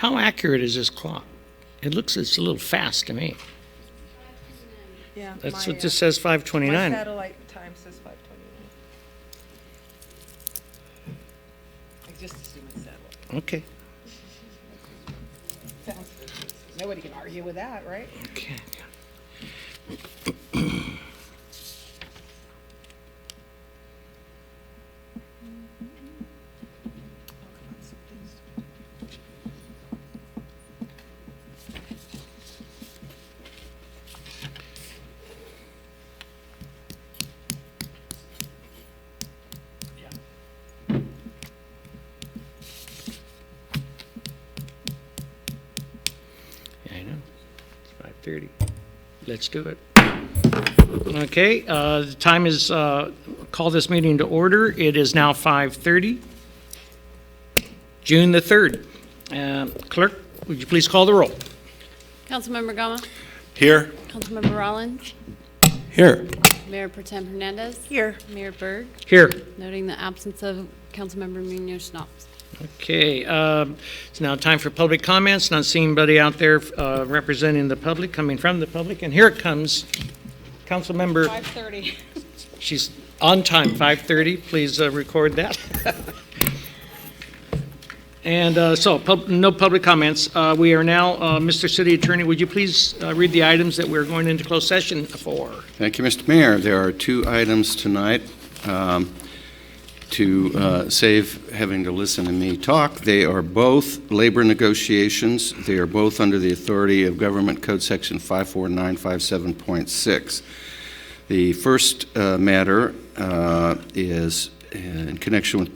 How accurate is this clock? It's a little fast to me. Yeah. That's my, what this says, My 5:29. satellite time says 5:29. I just assume it's satellite. Okay, Nobody can argue with that, right? okay. Yeah, I know. It's 5:30. Let's do it. Okay, the time is, call this meeting to order. It is now 5:30, June the 3rd. Clerk, would you please call the roll? Councilmember Gama, Here. Councilmember Rollins, Here. Mayor Pro Tem Hernandez, Here. Mayor Berg, Here. noting the absence of Councilmember Munoz Schnapps. Okay, it's now time for public comments. Not seeing anybody out there representing the public, coming from the public. And here it comes, Councilmember, 5:30. she's on time, 5:30. Please record that. And no public comments. We are now, Mr. City Attorney, would you please read the items that we're going into closed session for? Thank you, Mr. Mayor. There are two items tonight to save having to listen to me talk. They are both labor negotiations. They are both under the authority of Government Code Section 54957.6. The first matter is in connection with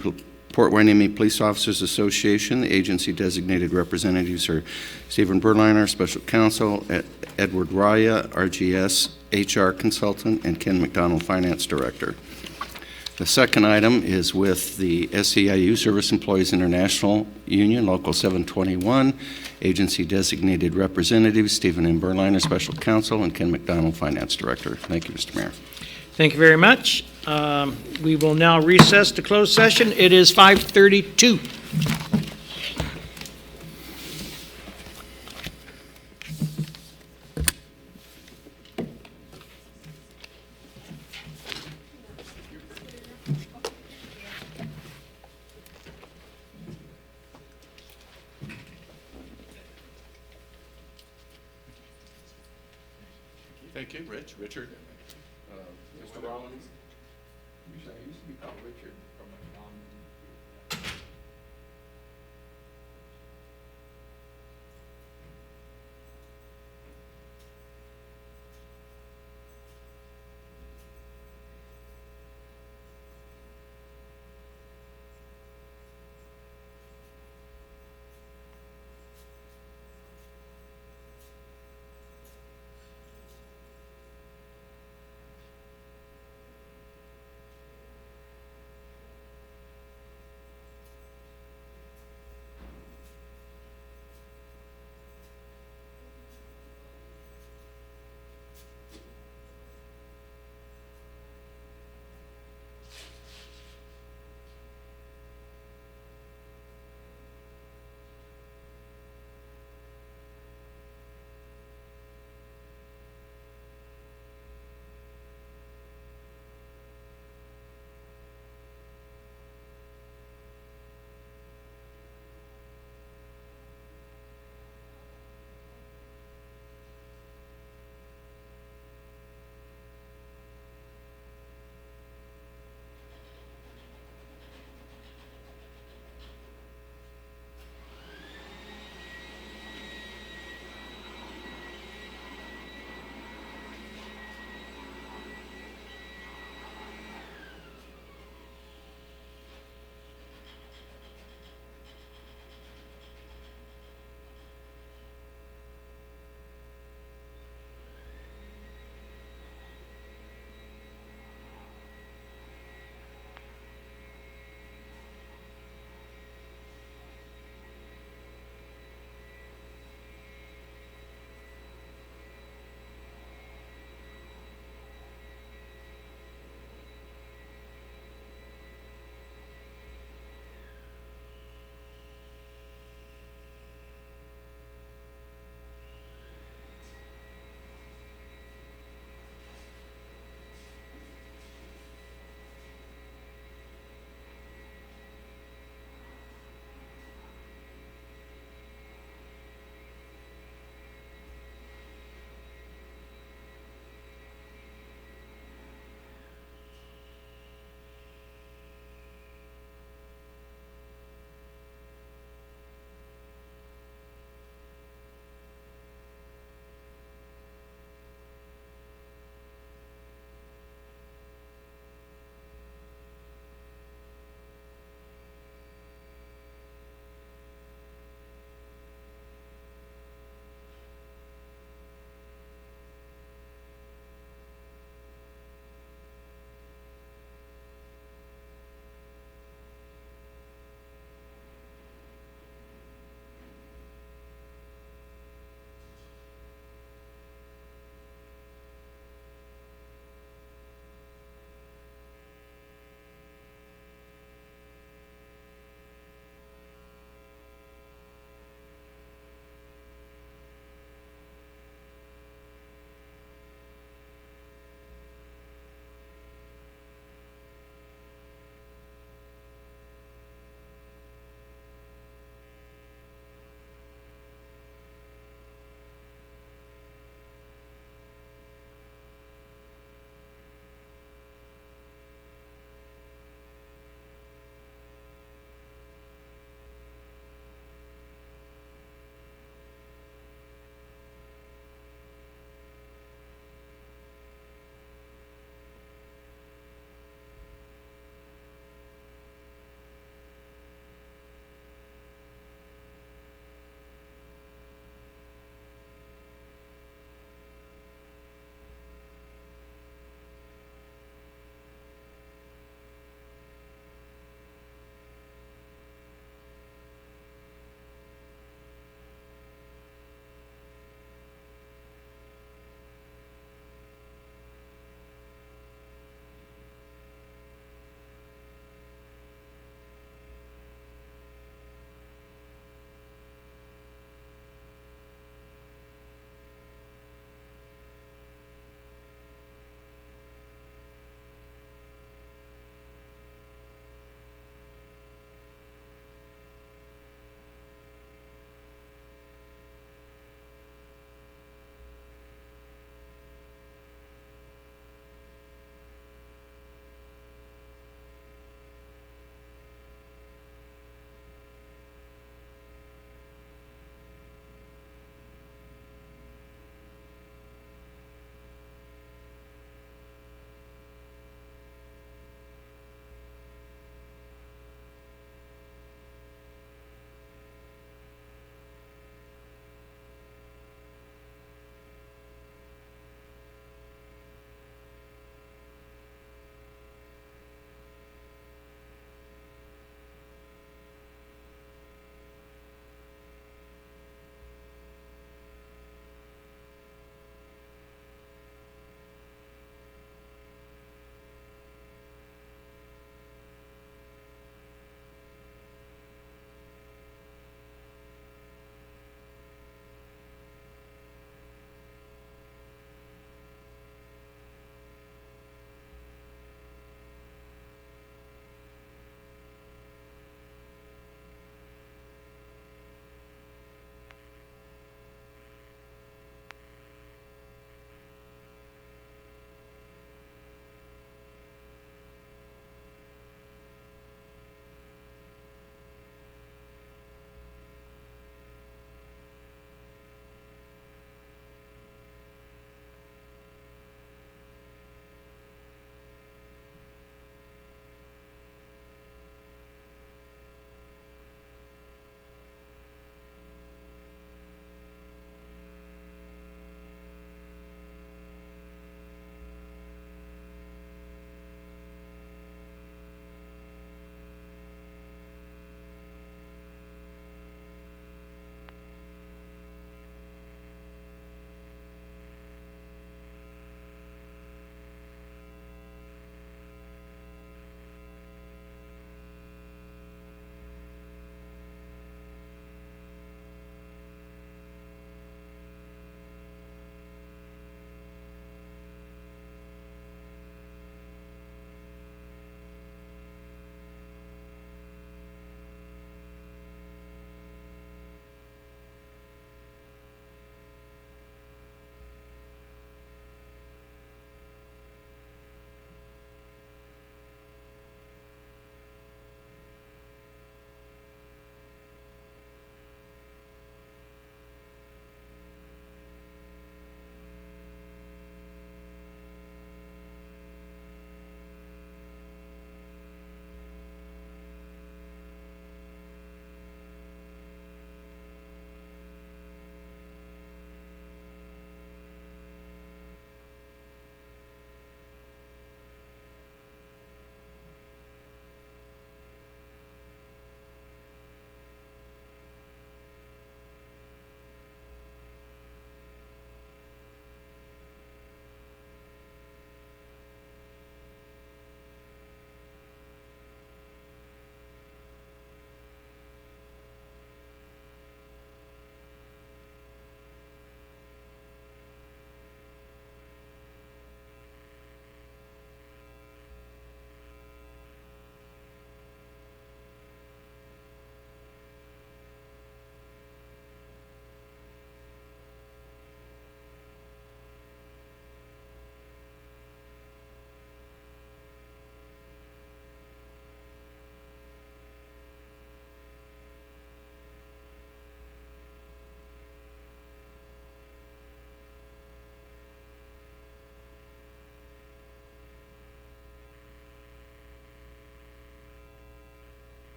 Port Hueneme Police Officers Association. The agency designated representatives are Stephen Berliner, Special Counsel, Edward Raya, RGS, HR Consultant, and Ken McDonald, Finance Director. The second item is with the SEIU, Service Employees International Union, Local 721, agency designated representatives Stephen M. Berliner, Special Counsel, and Ken McDonald, Finance Director. Thank you, Mr. Mayor. Thank you very much. We will now recess to closed session. It is 5:32. Thank you, Richard. Mr. Rollins. Usually I used to be called Richard from my mom.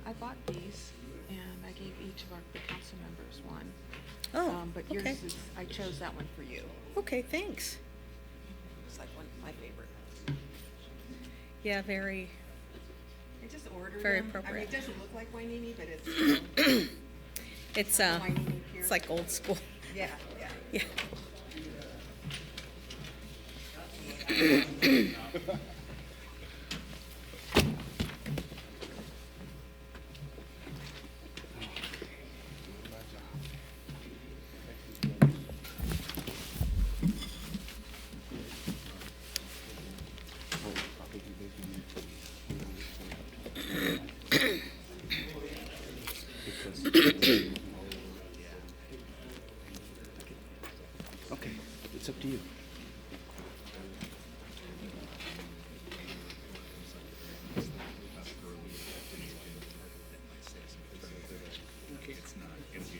I bought these, and I gave each of the council members one. Oh, But yours okay. is, I chose that one for you. Okay, thanks. It's like one of my favorite. Yeah, very, I just ordered Very them. I mean, appropriate. it doesn't look like Wainini, but it's, it's, Wainini here. it's like old school. Yeah, yeah. Yeah. Okay, it's up to you.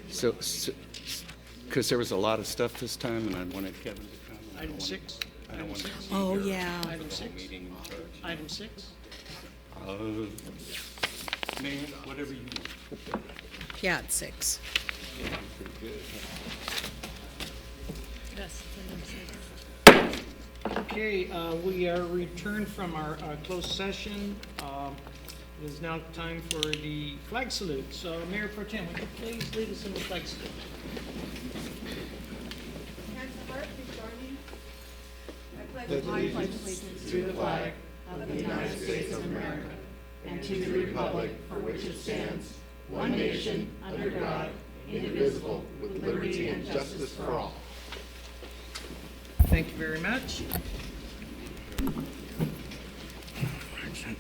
So, because there was a lot of stuff this time, and I wanted Kevin to come. Item 6. I don't want to Oh, yeah. Item 6. meeting in charge. Item 6. Mayor, whatever you want. Yeah, it's 6. Okay, we are returned from our closed session. It is now time for the flag salute. So Mayor Pro Tem, would you please lead us in the flag salute? Hands apart, please join me. I pledge allegiance to the flag of the United States of America and to the republic for which it stands, one nation, under God, indivisible, with liberty and justice for all. Thank you very much.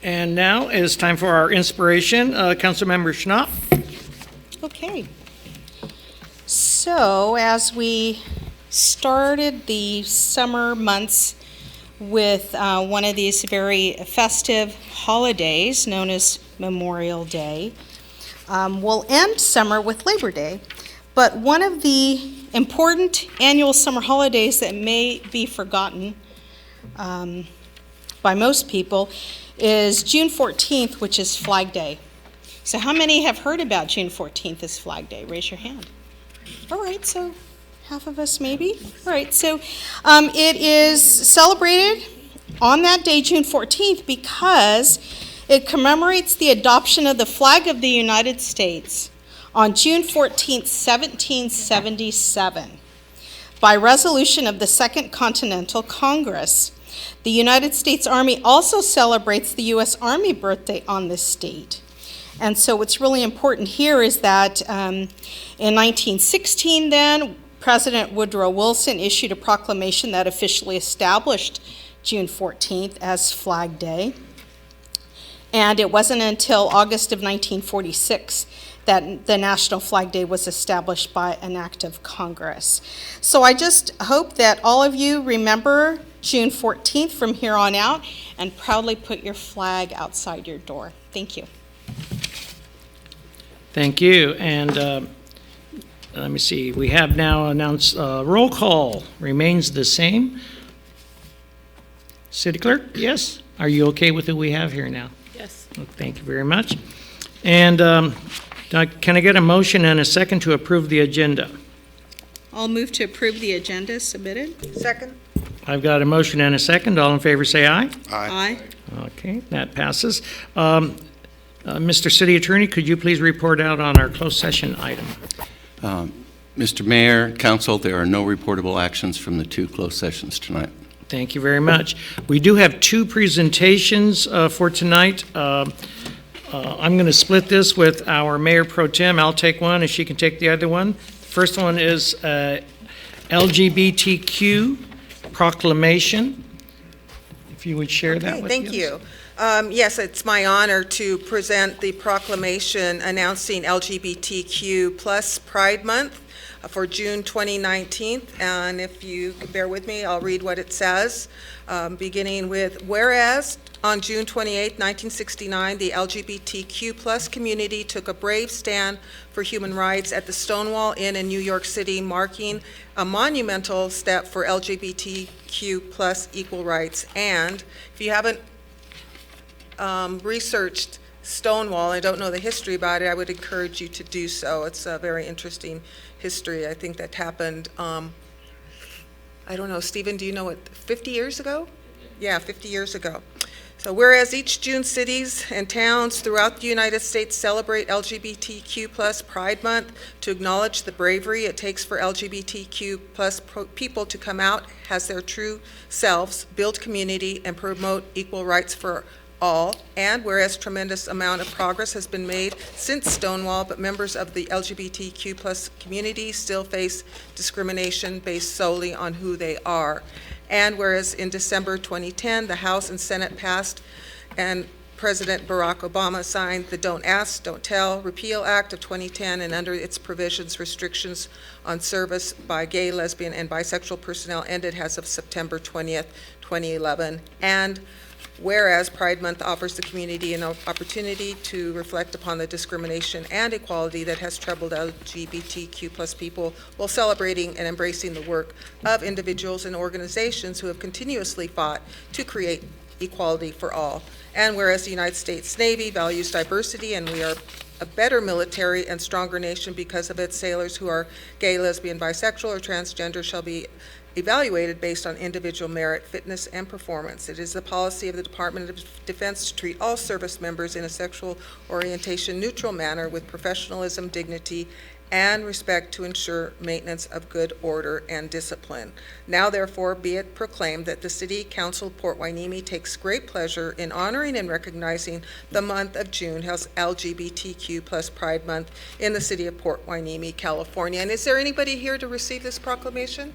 And now is time for our inspiration. Councilmember Schnapp. Okay. So as we started the summer months with one of these very festive holidays known as Memorial Day, we'll end summer with Labor Day. But one of the important annual summer holidays that may be forgotten by most people is June 14th, which is Flag Day. So how many have heard about June 14th as Flag Day? Raise your hand. All right, so half of us maybe. All right, so it is celebrated on that day, June 14th, because it commemorates the adoption of the flag of the United States on June 14th, 1777, by resolution of the Second Continental Congress. The United States Army also celebrates the U.S. Army birthday on this date. And so what's really important here is that in 1916 then, President Woodrow Wilson issued a proclamation that officially established June 14th as Flag Day. And it wasn't until August of 1946 that the National Flag Day was established by an act of Congress. So I just hope that all of you remember June 14th from here on out and proudly put your flag outside your door. Thank you. Thank you. And let me see, we have now announced roll call remains the same. City Clerk, yes? Are you okay with who we have here now? Yes. Well, thank you very much. And can I get a motion and a second to approve the agenda? I'll move to approve the agenda submitted. Second? I've got a motion and a second. All in favor, say aye. Aye. Okay, that passes. Mr. City Attorney, could you please report out on our closed session item? Mr. Mayor, Council, there are no reportable actions from the 2 closed sessions tonight. Thank you very much. We do have 2 presentations for tonight. I'm going to split this with our Mayor Pro Tem. I'll take one and she can take the other one. The first one is LGBTQ proclamation. If you would share that with us. Thank you. Yes, it's my honor to present the proclamation announcing LGBTQ plus Pride Month for June 2019. And if you could bear with me, I'll read what it says, beginning with, whereas on June 28, 1969, the LGBTQ plus community took a brave stand for human rights at the Stonewall Inn in New York City, marking a monumental step for LGBTQ plus equal rights. And if you haven't researched Stonewall. I don't know the history about it. I would encourage you to do so. It's a very interesting history. I think that happened, I don't know, Stephen, do you know what, 50 years ago? Yeah, 50 years ago. So whereas each June cities and towns throughout the United States celebrate LGBTQ+ Pride Month to acknowledge the bravery it takes for LGBTQ+ people to come out as their true selves, build community, and promote equal rights for all, and whereas tremendous amount of progress has been made since Stonewall, but members of the LGBTQ+ community still face discrimination based solely on who they are. And whereas in December 2010, the House and Senate passed and President Barack Obama signed the Don't Ask, Don't Tell Repeal Act of 2010, and under its provisions, restrictions on service by gay, lesbian, and bisexual personnel ended as of September 20th, 2011. And whereas Pride Month offers the community an opportunity to reflect upon the discrimination and equality that has troubled LGBTQ+ people while celebrating and embracing the work of individuals and organizations who have continuously fought to create equality for all. And whereas the United States Navy values diversity and we are a better military and stronger nation because of its sailors who are gay, lesbian, bisexual, or transgender shall be evaluated based on individual merit, fitness, and performance. It is the policy of the Department of Defense to treat all service members in a sexual orientation neutral manner with professionalism, dignity, and respect to ensure maintenance of good order and discipline. Now therefore be it proclaimed that the City Council of Port Hueneme takes great pleasure in honoring and recognizing the month of June as LGBTQ+ Pride Month in the City of Port Hueneme, California. And is there anybody here to receive this proclamation?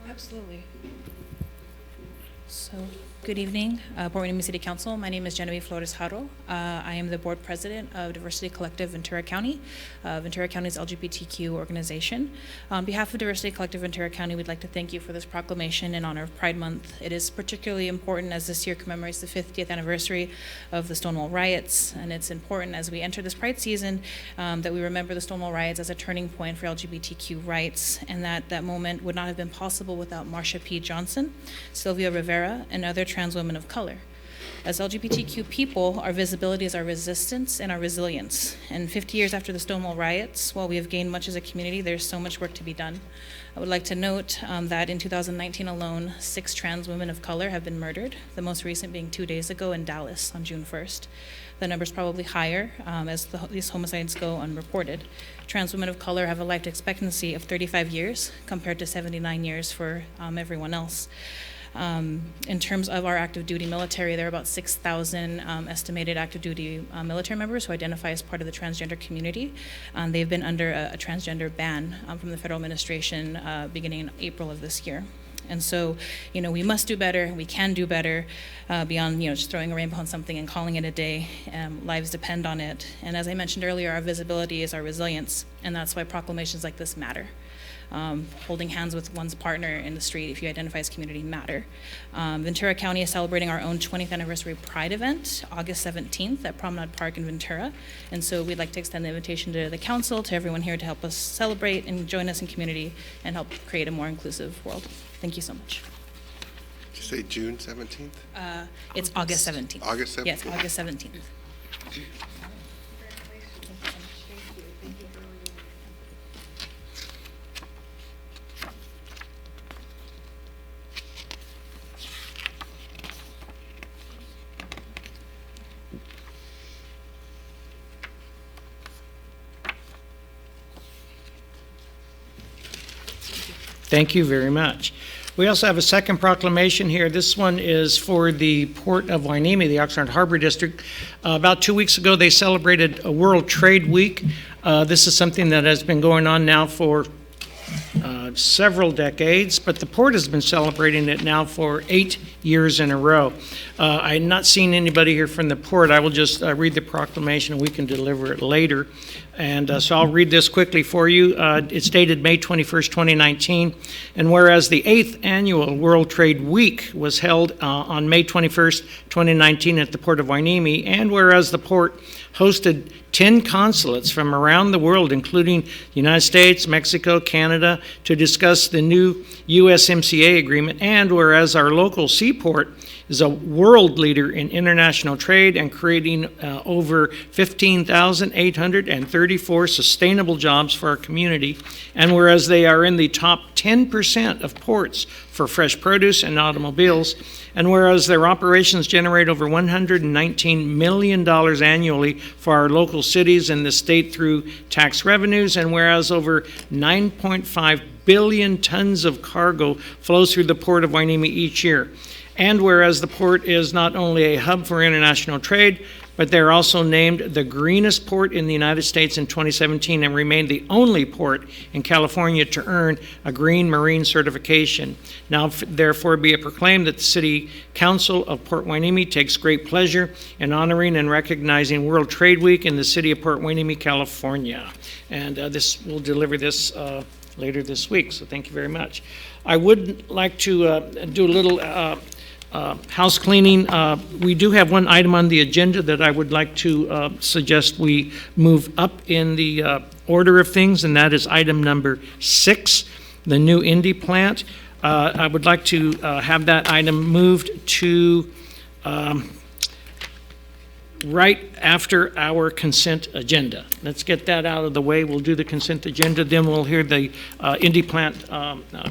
Absolutely. So, good evening, Port Hueneme City Council. My name is Genevieve Flores Haro. I am the board president of Diversity Collective Ventura County, Ventura County's LGBTQ organization. On behalf of Diversity Collective Ventura County, we'd like to thank you for this proclamation in honor of Pride Month. It is particularly important as this year commemorates the 50th anniversary of the Stonewall riots, and it's important as we enter this Pride season that we remember the Stonewall riots as a turning point for LGBTQ rights, and that moment would not have been possible without Marsha P. Johnson, Sylvia Rivera, and other trans women of color. As LGBTQ people, our visibility is our resistance and our resilience. And 50 years after the Stonewall riots, while we have gained much as a community, there's so much work to be done. I would like to note that in 2019 alone, 6 trans women of color have been murdered, the most recent being 2 days ago in Dallas on June 1st. The number's probably higher as these homicides go unreported. Trans women of color have a life expectancy of 35 years compared to 79 years for everyone else. In terms of our active duty military, there are about 6,000 estimated active duty military members who identify as part of the transgender community. They've been under a transgender ban from the federal administration beginning in April of this year. And so, we must do better, we can do better beyond, just throwing a rainbow on something and calling it a day. Lives depend on it. And as I mentioned earlier, our visibility is our resilience, and that's why proclamations like this matter. Holding hands with one's partner in the street if you identify as community matter. Ventura County is celebrating our own 20th anniversary Pride event, August 17th at Promenade Park in Ventura. And so we'd like to extend the invitation to the council, to everyone here to help us celebrate and join us in community and help create a more inclusive world. Thank you so much. Did you say June 17th? It's August 17th. August 17th? Yes, August 17th. Thank you very much. We also have a second proclamation here. This one is for the Port of Hueneme, the Oxnard Harbor District. About 2 weeks ago, they celebrated a World Trade Week. This is something that has been going on now for several decades, but the port has been celebrating it now for 8 years in a row. I've not seen anybody here from the port. I will just read the proclamation, and we can deliver it later. And so I'll read this quickly for you. It's dated May 21st, 2019. And whereas the 8th Annual World Trade Week was held on May 21st, 2019 at the Port of Hueneme, and whereas the port hosted 10 consulates from around the world, including the United States, Mexico, Canada, to discuss the new USMCA agreement, and whereas our local seaport is a world leader in international trade and creating over 15,834 sustainable jobs for our community, and whereas they are in the top 10% of ports for fresh produce and automobiles, and whereas their operations generate over $119 million annually for our local cities and the state through tax revenues, and whereas over 9.5 billion tons of cargo flows through the Port of Hueneme each year. And whereas the port is not only a hub for international trade, but they're also named the greenest port in the United States in 2017 and remained the only port in California to earn a green marine certification. Now, therefore, be it proclaimed that the City Council of Port Hueneme takes great pleasure in honoring and recognizing World Trade Week in the city of Port Hueneme, California. And we'll deliver this later this week, so thank you very much. I would like to do a little house cleaning. We do have one item on the agenda that I would like to suggest we move up in the order of things, and that is item number 6, the new Indy plant. I would like to have that item moved to right after our consent agenda. Let's get that out of the way. We'll do the consent agenda, then we'll hear the Indy plant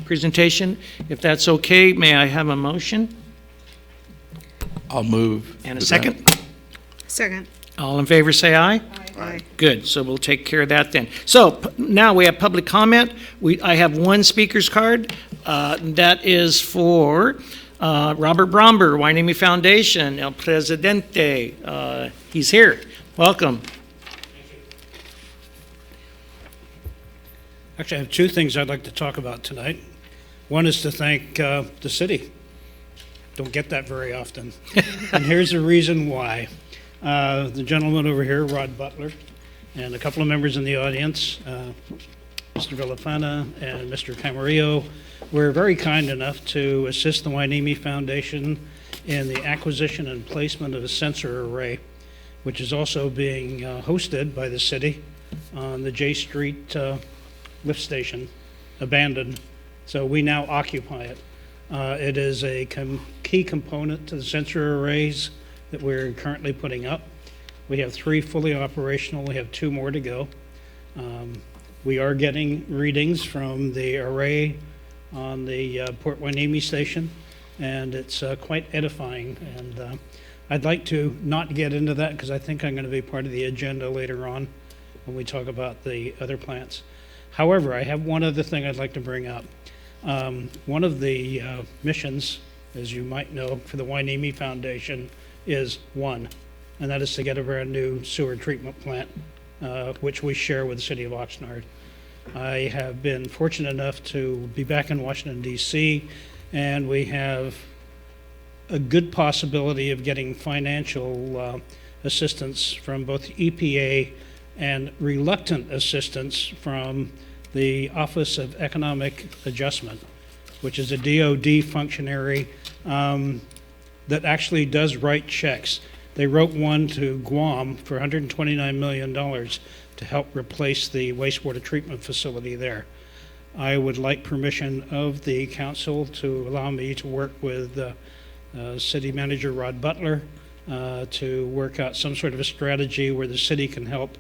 presentation. If that's okay, may I have a motion? I'll move. And a with second? that. Second. All in favor, say aye. Aye. Good, so we'll take care of that then. So now we have public comment. I have one speaker's card. That is for Robert Bromber, Hueneme Foundation, El Presidente. He's here. Welcome. Actually, I have two things I'd like to talk about tonight. One is to thank the city. Don't get that very often. And here's the reason why. The gentleman over here, Rod Butler, and a couple of members in the audience, Mr. Villafana and Mr. Camarillo, were very kind enough to assist the Hueneme Foundation in the acquisition and placement of a sensor array, which is also being hosted by the city on the J Street lift station, abandoned. So we now occupy it. It is a key component to the sensor arrays that we're currently putting up. We have 3 fully operational. We have 2 more to go. We are getting readings from the array on the Port Hueneme station, and it's quite edifying. And I'd like to not get into that because I think I'm going to be part of the agenda later on when we talk about the other plants. However, I have one other thing I'd like to bring up. One of the missions, as you might know, for the Hueneme Foundation is one, and that is to get a brand new sewer treatment plant, which we share with the city of Oxnard. I have been fortunate enough to be back in Washington, D.C., and we have a good possibility of getting financial assistance from both EPA and reluctant assistance from the Office of Economic Adjustment, which is a DOD functionary that actually does write checks. They wrote one to Guam for $129 million to help replace the wastewater treatment facility there. I would like permission of the council to allow me to work with City Manager Rod Butler to work out some sort of a strategy where the city can help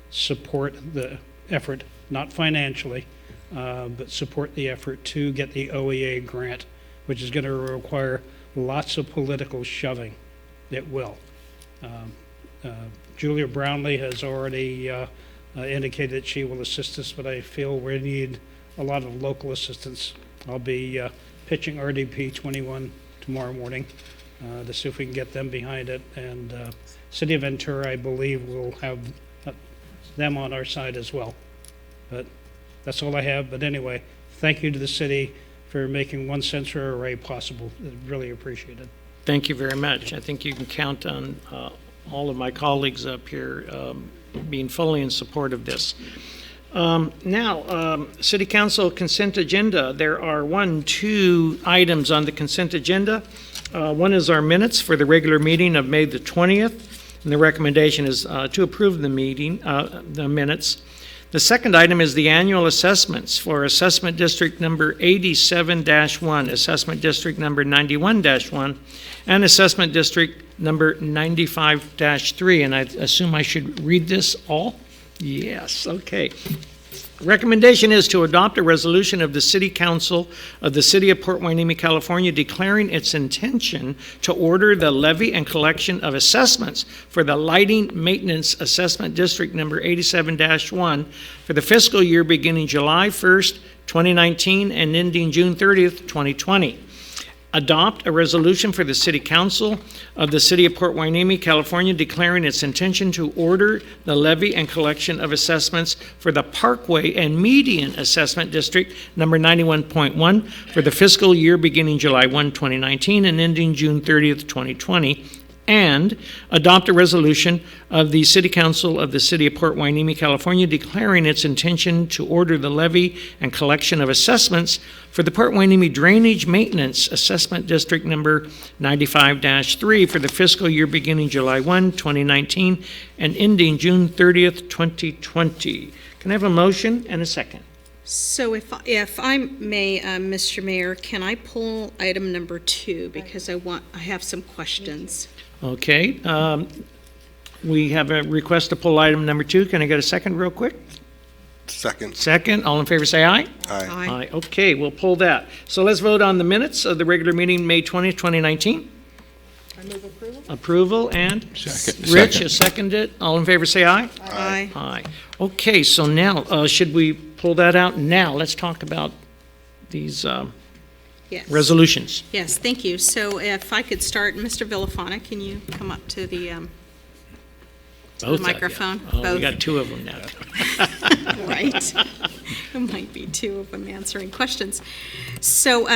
support the effort, not financially, but support the effort to get the OEA grant, which is going to require lots of political shoving. It will. Julia Brownlee has already indicated that she will assist us, but I feel we need a lot of local assistance. I'll be pitching RDP 21 tomorrow morning to see if we can get them behind it. And City of Ventura, I believe, will have them on our side as well. But that's all I have. But anyway, thank you to the city for making one sensor array possible. Really appreciate it. Thank you very much. I think you can count on all of my colleagues up here being fully in support of this. Now, City Council consent agenda. There are 2 items on the consent agenda. One is our minutes for the regular meeting of May the 20th, and the recommendation is to approve the minutes. The second item is the annual assessments for Assessment District number 87-1, Assessment District number 91-1, and Assessment District number 95-3. And I assume I should read this all? Yes, okay. Recommendation is to adopt a resolution of the City Council of the City of Port Hueneme, California, declaring its intention to order the levy and collection of assessments for the Lighting Maintenance Assessment District number 87-1 for the fiscal year beginning July 1st, 2019 and ending June 30th, 2020. Adopt a resolution for the City Council of the City of Port Hueneme, California, declaring its intention to order the levy and collection of assessments for the Parkway and Median Assessment District number 91.1 for the fiscal year beginning July 1, 2019 and ending June 30th, 2020. And adopt a resolution of the City Council of the City of Port Hueneme, California, declaring its intention to order the levy and collection of assessments for the Port Hueneme Drainage Maintenance Assessment District number 95-3 for the fiscal year beginning July 1, 2019 and ending June 30th, 2020. Can I have a motion and a second? So if I may, Mr. Mayor, can I pull item number 2 because I have some questions. Okay, we have a request to pull item number 2. Can I get a second real quick? Second. Second, all in favor say aye. Aye. Aye. Okay, we'll pull that. So let's vote on the minutes of the regular meeting, May 20th, 2019. I move approval. Approval and? Second. Rich has seconded it. All in favor say aye. Aye. Aye. Okay, so now, should we pull that out now? Let's talk about these Yes. resolutions. Yes, thank you. So if I could start, Mr. Villafana, can you come up to the Both of you. microphone? Oh, we Both. got 2 of them now. Right. There might be 2 of them answering questions. So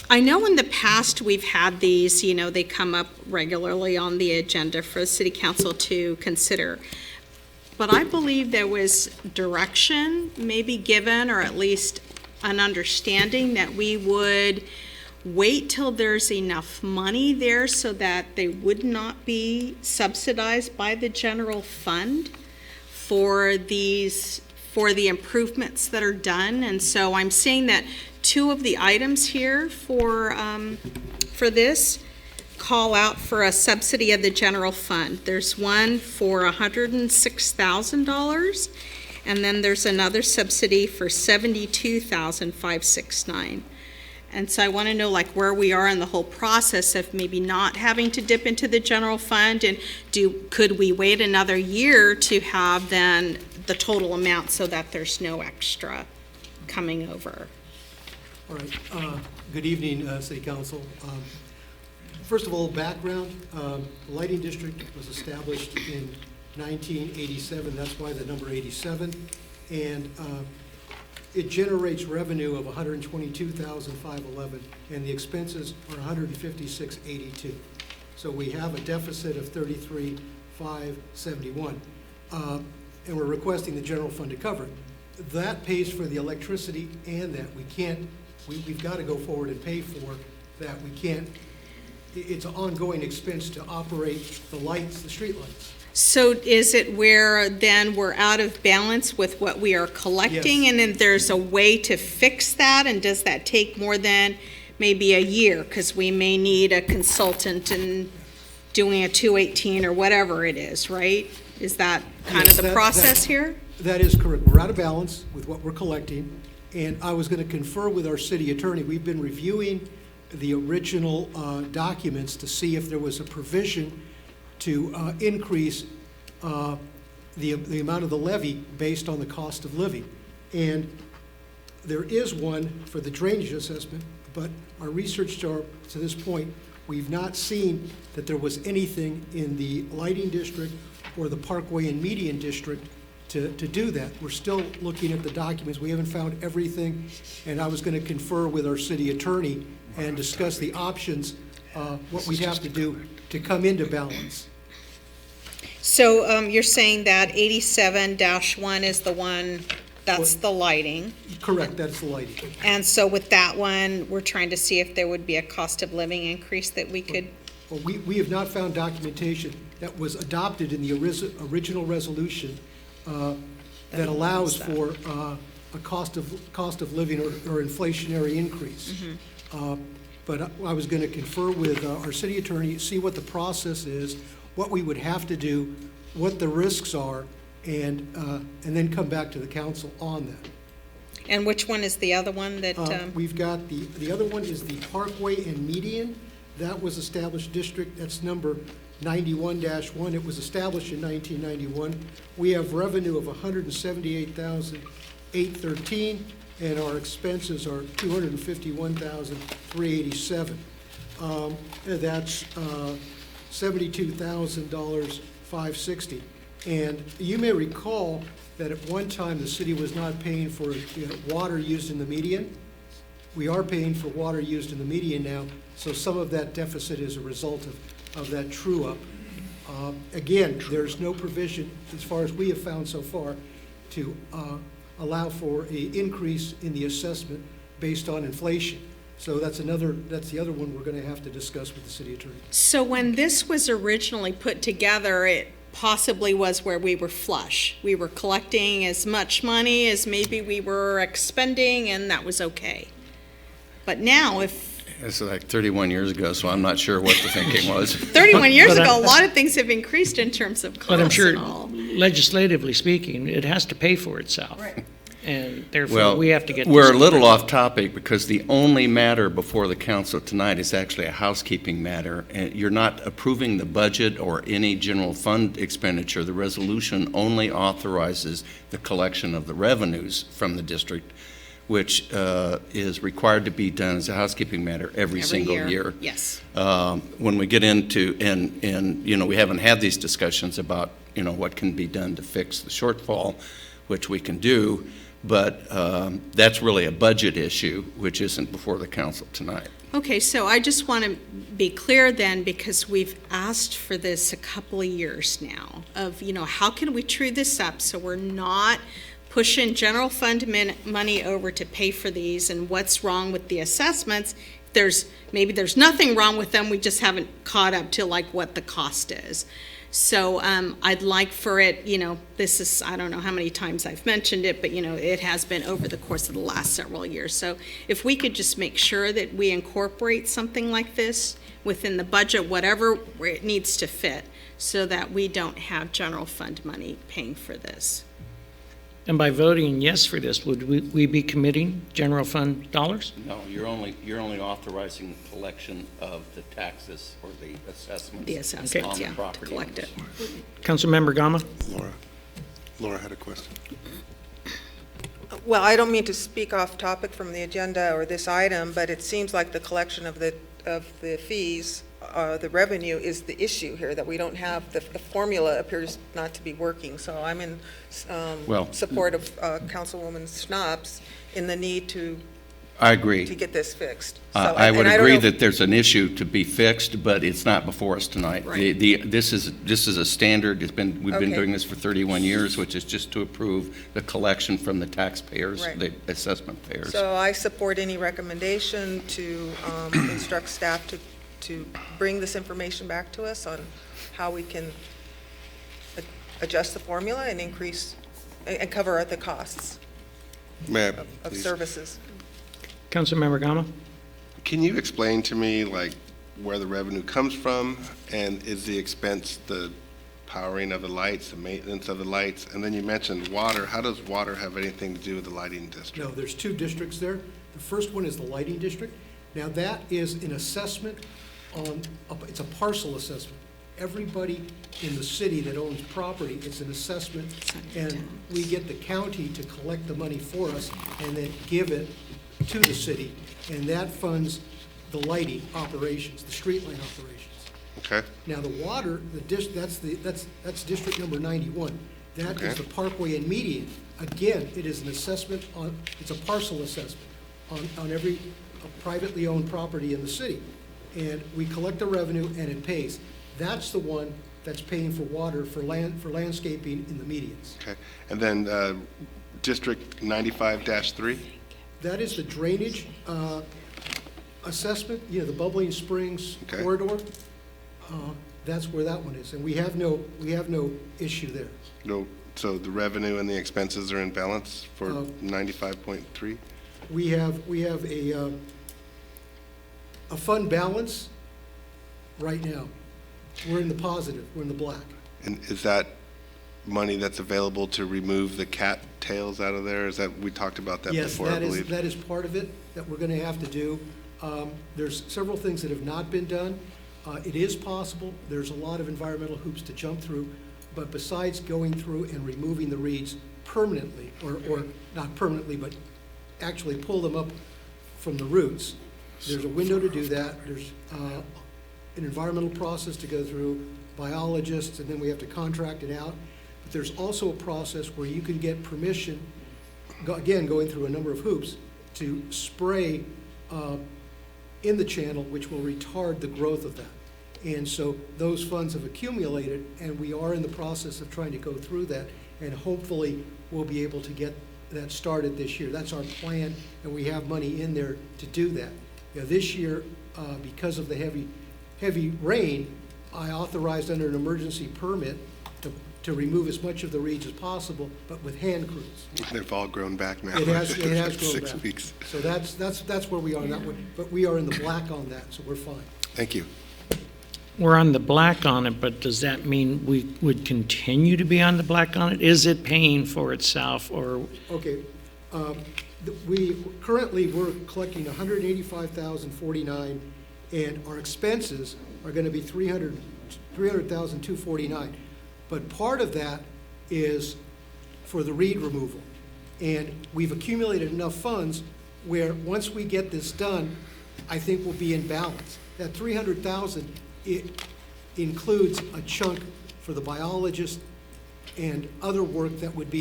I know in the past we've had these, they come up regularly on the agenda for the City Council to consider. But I believe there was direction maybe given, or at least an understanding that we would wait till there's enough money there so that they would not be subsidized by the general fund for the improvements that are done. And so I'm saying that 2 of the items here for this call out for a subsidy of the general fund. There's one for $106,000, and then there's another subsidy for $72,569. And so I want to know where we are in the whole process of maybe not having to dip into the general fund, and could we wait another year to have then the total amount so that there's no extra coming over? All right. Good evening, City Council. First of all, background. The Lighting District was established in 1987. That's why the number 87. And it generates revenue of $122,511, and the expenses are $156,882. So we have a deficit of $33,571, and we're requesting the general fund to cover it. That pays for the electricity and that. We've got to go forward and pay for that. We can't, it's an ongoing expense to operate the lights, the street lights. So is it where then we're out of balance with what we are collecting? Yes. And then there's a way to fix that? And does that take more than maybe a year? Because we may need a consultant and doing a 218 or whatever it is, right? Is that kind of the process here? That is correct. We're out of balance with what we're collecting. And I was going to confer with our city attorney. We've been reviewing the original documents to see if there was a provision to increase the amount of the levy based on the cost of living. And there is one for the drainage assessment, but our research to this point, we've not seen that there was anything in the Lighting District or the Parkway and Median District to do that. We're still looking at the documents. We haven't found everything, and I was going to confer with our city attorney and discuss the options, what we'd have to do to come into balance. So you're saying that 87-1 is the one, that's the lighting. Correct, that's the lighting. And so with that one, we're trying to see if there would be a cost of living increase that we could, Well, we have not found documentation that was adopted in the original resolution that allows for a cost of living or inflationary increase. But I was going to confer with our city attorney, see what the process is, what we would have to do, what the risks are, and then come back to the council on that. and which one is the other one that, We've got the other one is the Parkway and Median. That was established district, that's number 91-1. It was established in 1991. We have revenue of $178,813, and our expenses are $251,387. That's $72,560. And you may recall that at one time, the city was not paying for water used in the median. We are paying for water used in the median now, so some of that deficit is a result of that true-up. Again, there's no provision, as far as we have found so far, to allow for an increase in the assessment based on inflation. So that's the other one we're going to have to discuss with the city attorney. so when this was originally put together, it possibly was where we were flush. We were collecting as much money as maybe we were expending, and that was okay. But now, if This is like 31 years ago, so I'm not sure what the thinking was. 31 years But ago, a lot of things have increased in terms of But I'm costs sure, and all. legislatively speaking, it has to pay for itself. Right. And therefore, Well, we have to get. we're this a little correct. off topic because the only matter before the council tonight is actually a housekeeping matter. And you're not approving the budget or any general fund expenditure. The resolution only authorizes the collection of the revenues from the district, which is required to be done as a housekeeping matter every single year. Yes. When we get into, and we haven't had these discussions about, what can be done to fix the shortfall, which we can do, but that's really a budget issue, which isn't before the council tonight. Okay, so I just want to be clear then, because we've asked for this a couple of years now, of, how can we true this up so we're not pushing general fund money over to pay for these, and what's wrong with the assessments? Maybe there's nothing wrong with them, we just haven't caught up to like what the cost is. So I'd like for it, this is, I don't know how many times I've mentioned it, but it has been over the course of the last several years. So if we could just make sure that we incorporate something like this within the budget, whatever it needs to fit, so that we don't have general fund money paying for this. And by voting yes for this, would we be committing general fund dollars? No, you're only authorizing the collection of the taxes or the assessments. The assessments, on the yeah, to property collect owners. it. Councilmember Gama? Laura had a question. Well, I don't mean to speak off topic from the agenda or this item, but it seems like the collection of the fees, the revenue is the issue here, that we don't have, the formula appears not to be working. So I'm in support of Councilwoman Schnapps in the need to I agree. get this fixed. I would and don't agree know- that there's an issue to be fixed, but it's not before us tonight. Right. This is a standard. We've been Okay. doing this for 31 years, which is just to approve the collection from the taxpayers, Right. the assessment payers. So I support any recommendation to instruct staff to bring this information back to us on how we can adjust the formula and increase, and cover the costs May I of please? services. Councilmember Gama? Can you explain to me, where the revenue comes from, and is the expense the powering of the lights, the maintenance of the lights? And then you mentioned water. How does water have anything to do with the lighting district? No, there's two districts there. The first one is the lighting district. Now, that is an assessment it's a parcel assessment. Everybody in the city that owns property, it's an assessment, and we get the county to collect the money for us and then give it to the city, and that funds the lighting operations, the street light operations. Okay. Now, the water, that's district number 91. That is Okay. the Parkway and Median. Again, it is an assessment on, it's a parcel assessment on every privately owned property in the city. And we collect the revenue and it pays. That's the one that's paying for water, for landscaping in the medians. Okay. And then District 95-3? That is the drainage assessment, you know, the Bubbling Springs Okay. corridor. That's where that one is, and we have no issue there. No, so the revenue and the expenses are in balance for Uh, 95.3? We have a fund balance right now. We're in the positive, we're in the black. And is that money that's available to remove the cat tails out of there? Is that, we talked about that Yes, before, I believe? that is part of it that we're gonna have to do. There's several things that have not been done. It is possible, there's a lot of environmental hoops to jump through, but besides going through and removing the reeds permanently, or not permanently, but actually pull them up from the roots, there's a window to do that. There's an environmental process to go through, biologists, and then we have to contract it out. But there's also a process where you can get permission, again, going through a number of hoops, to spray in the channel, which will retard the growth of that. And so those funds have accumulated, and we are in the process of trying to go through that, and hopefully we'll be able to get that started this year. That's our plan, and we have money in there to do that. You know, this year, because of the heavy rain, I authorized under an emergency permit to remove as much of the reeds as possible, but with hand crews. They've all grown back now. It has grown 6 back. weeks. So that's where we are on that one, but we are in the black on that, so we're fine. Thank you. We're on the black on it, but does that mean we would continue to be on the black on it? Is it paying for itself, or, Okay, we're collecting $185,049, and our expenses are gonna be $300,249. But part of that is for the reed removal. And we've accumulated enough funds where, once we get this done, I think we'll be in balance. That $300,000, it includes a chunk for the biologist and other work that would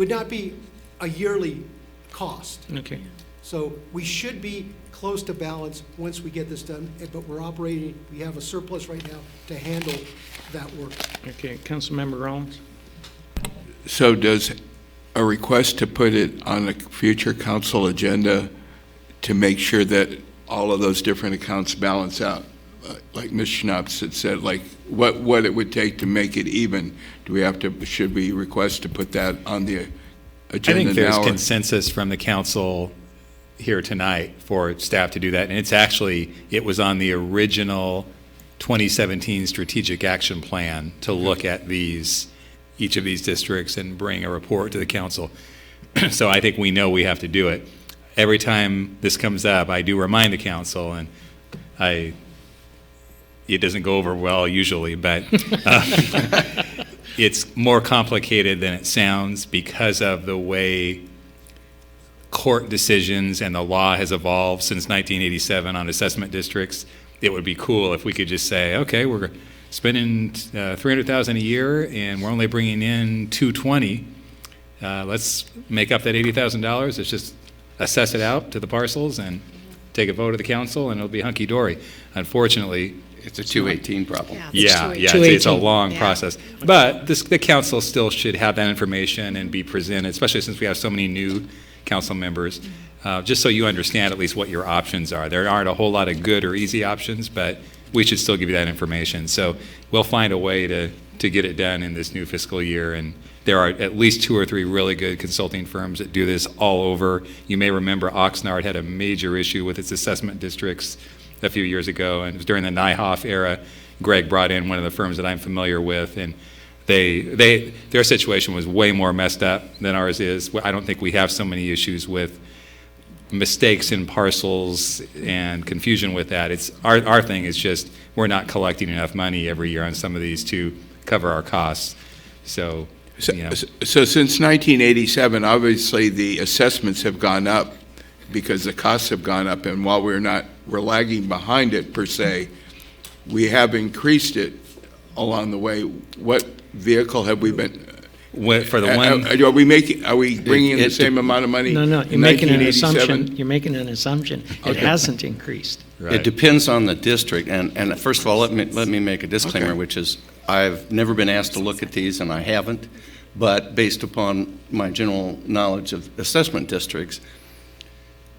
not be a yearly cost. okay. So we should be close to balance once we get this done, but we have a surplus right now to handle that work. Okay, Councilmember Rollins? So does a request to put it on a future council agenda to make sure that all of those different accounts balance out? Like Ms. Schnapps had said, like what it would take to make it even? Should we request to put that on the agenda now? I think there's or- consensus from the council here tonight for staff to do that. And it was on the original 2017 strategic action plan to look at each of these districts and bring a report to the council. So I think we know we have to do it. Every time this comes up, I do remind the council, and it doesn't go over well usually, but it's more complicated than it sounds because of the way court decisions and the law has evolved since 1987 on assessment districts. It would be cool if we could just say, okay, we're spending $300,000 a year and we're only bringing in $220. Let's make up that $80,000. Let's just assess it out to the parcels and take a vote of the council, and it'll be hunky-dory. Unfortunately, It's a 218 problem. it's a long Yeah. process. But the council still should have that information and be presented, especially since we have so many new council members, just so you understand at least what your options are. There aren't a whole lot of good or easy options, but we should still give you that information. So we'll find a way to get it done in this new fiscal year, and there are at least 2 or 3 really good consulting firms that do this all over. You may remember Oxnard had a major issue with its assessment districts a few years ago, and it was during the Nyhoff era. Greg brought in one of the firms that I'm familiar with, and their situation was way more messed up than ours is. I don't think we have so many issues with mistakes in parcels and confusion with that. It's our thing is just we're not collecting enough money every year on some of these to cover our costs. So since 1987, obviously the assessments have gone up because the costs have gone up, and while we're lagging behind it per se, we have increased it along the way. What vehicle have we been, For the one, Are we bringing in the same amount of money? No, no, in you're making an 1987? assumption. You're making an assumption. It Okay. hasn't increased. It depends on the district, and first of all, let me make a disclaimer, Okay. which is, I've never been asked to look at these, and I haven't, but based upon my general knowledge of assessment districts,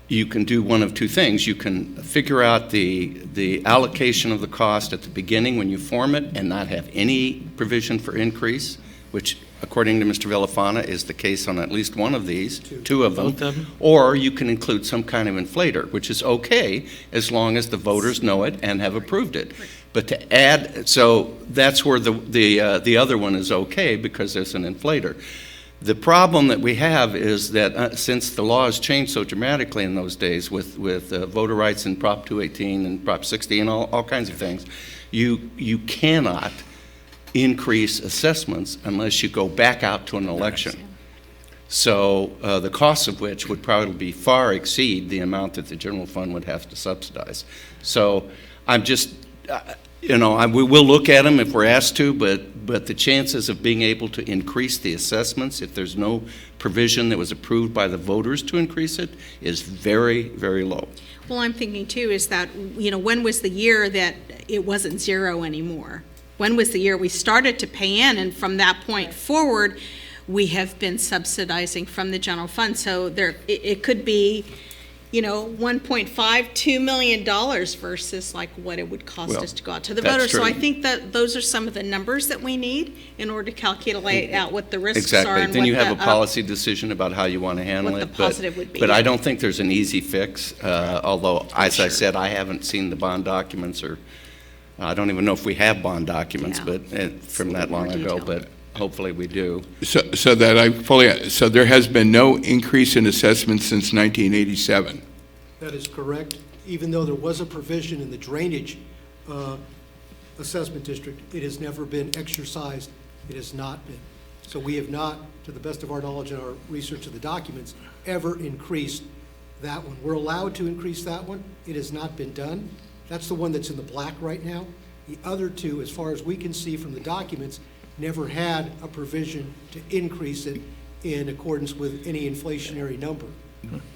you can do one of two things. You can figure out the allocation of the cost at the beginning when you form it and not have any provision for increase, which, according to Mr. Villafana, is the case on at least one of these, two of them. Both of them? Or you can include some kind of inflator, which is okay as long as the voters know it and have approved it. But to add, so that's where the other one is okay because there's an inflator. The problem that we have is that since the law has changed so dramatically in those days with voter rights and Prop 218 and Prop 60 and all kinds of things, you cannot increase assessments unless you go back out to an election. So the costs of which would probably far exceed the amount that the general fund would have to subsidize. So I'm just, we will look at them if we're asked to, but the chances of being able to increase the assessments, if there's no provision that was approved by the voters to increase it, is very, very low. Well, I'm thinking too is that, when was the year that it wasn't zero anymore? When was the year we started to pay in? And from that point forward, we have been subsidizing from the general fund. So it could be, $1.5–2 million versus like what it would cost us to go out to the that's voters. So true. I think that those are some of the numbers that we need in order to calculate out what the risks are. Exactly. And Then what you have the, a policy decision about how you want to handle what it. the positive would be, But I yeah. don't think there's an easy fix, although, as I said, I haven't seen the bond documents, or I don't even know if we have bond documents, Yeah. but from that long ago, but hopefully we do. So there has been no increase in assessments since 1987. That is correct. Even though there was a provision in the drainage assessment district, it has never been exercised. It has not been. So we have not, to the best of our knowledge and our research of the documents, ever increased that one. We're allowed to increase that one. It has not been done. That's the one that's in the black right now. The other two, as far as we can see from the documents, never had a provision to increase it in accordance with any inflationary number.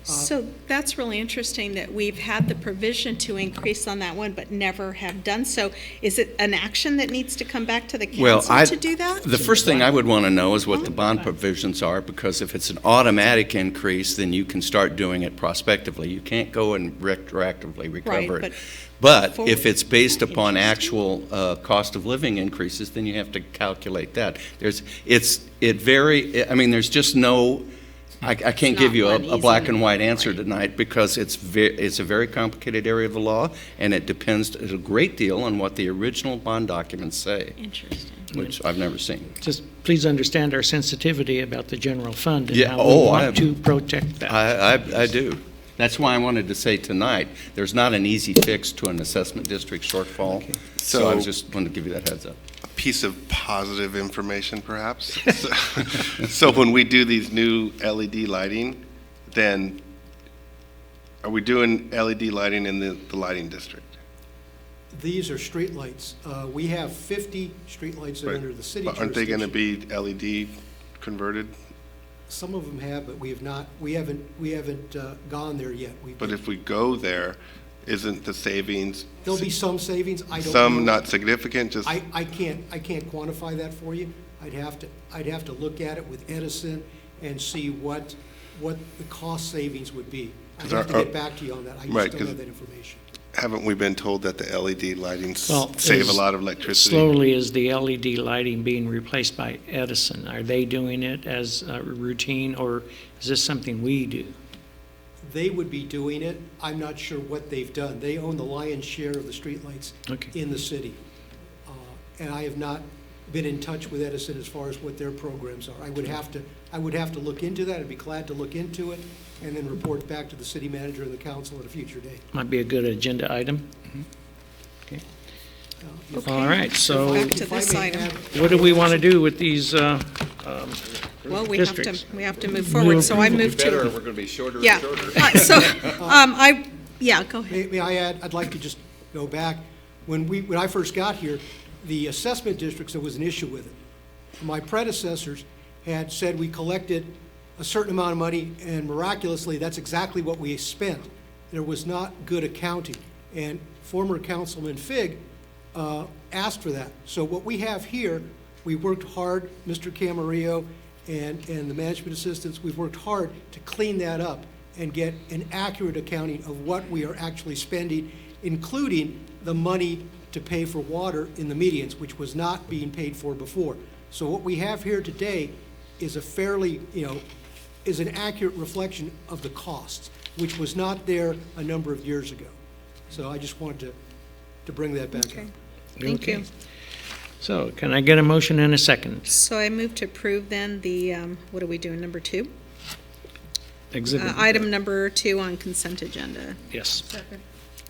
So that's really interesting that we've had the provision to increase on that one, but never have done so. Is it an action that needs to come back to the council to do that? The first thing I would want to know is what the bond provisions are, because if it's an automatic increase, then you can start doing it prospectively. You can't go and retroactively recover Right, it. But forward- if it's based upon actual cost of living increases, then you have to calculate that. There's just no, I can't give you not one a black easy and white answer right. tonight, because it's a very complicated area of the law, and it depends a great deal on what the original bond documents say, Interesting. which I've never seen. Just please understand our sensitivity about the general fund and Yeah, how we I- want to protect that. I do. That's why I wanted to say tonight, there's not an easy fix to an assessment district shortfall. So I was just wanted to give you that heads up. A piece of positive information, perhaps. So when we do these new LED lighting, then are we doing LED lighting in the lighting district? These are streetlights. We have 50 streetlights that are Right. under the city But aren't they going to jurisdiction. be LED converted? Some of them have, but we have not, we haven't gone there yet. But if we go there, isn't the savings, There'll be some savings, I don't know. some not significant, just? I can't quantify that for you. I'd have to look at it with Edison and see what the cost savings would be. I'd 'Cause have to our- get back to you on that. I Right, just don't 'cause- have that information. Haven't we been told that the LED lighting Well, save a is- lot of electricity? Slowly is the LED lighting being replaced by Edison? Are they doing it as a routine, or is this something we do? They would be doing it. I'm not sure what they've done. They own the lion's share of the streetlights Okay. in the city. And I have not been in touch with Edison as far as what their programs are. I would have to look into that. I'd be glad to look into it and then report back to the city manager and the council at a future date. Might be a good agenda item. Okay. All right, so Back to If I this may item. add- what do we want to do with these Well, we districts? have to move forward, so I move to. we're going to be shorter Yeah. So, go ahead. May I add, I'd like to just go back. When I first got here, the assessment districts, there was an issue with it. My predecessors had said we collected a certain amount of money, and miraculously, that's exactly what we spent. There was not good accounting, and former Councilman Figg asked for that. So what we have here, we worked hard, Mr. Camarillo and the management assistants, we've worked hard to clean that up and get an accurate accounting of what we are actually spending, including the money to pay for water in the medians, which was not being paid for before. So what we have here today is a fairly, is an accurate reflection of the costs, which was not there a number of years ago. So I just wanted to bring that back up. Thank Okay. you. So can I get a motion and a second? So I move to approve then the, what are we doing, number 2? Exhibit. Item number 2 on consent agenda. Yes.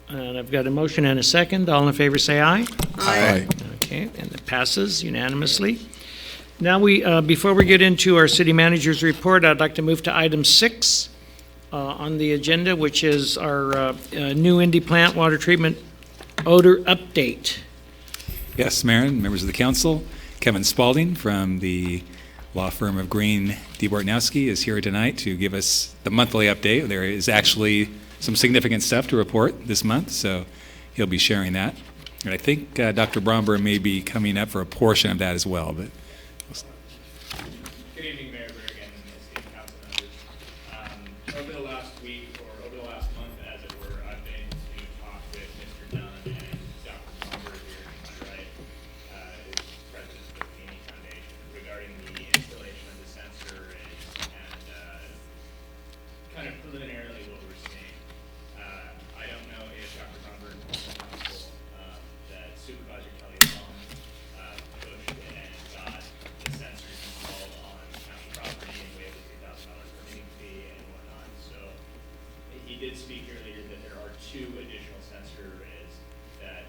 And I've got a motion and a second. All in favor, say aye. Aye. Okay, and it passes unanimously. Now before we get into our city manager's report, I'd like to move to item 6 on the agenda, which is our new Indy plant water treatment odor update. Yes, Mayor and members of the council, Kevin Spalding from the law firm of Green D. Bortnowski is here tonight to give us the monthly update. There is actually some significant stuff to report this month, so he'll be sharing that. And I think Dr. Bromberg may be coming up for a portion of that as well. But Good evening, Mayor Bergen and esteemed council members. Over the last week, or over the last month, as it were, I've been to talk with Mr. Dunn and Dr. Bromberg here to my right, who's president of the Feeney Foundation, regarding the installation of the sensor and kind of preliminarily what we're seeing. I don't know if Dr. Bromberg told the council that Supervisor Kelly Long pushed and got the sensors installed on county property and waived the $3,000 permitting fee and whatnot. So he did speak earlier that there are 2 additional sensor arrays that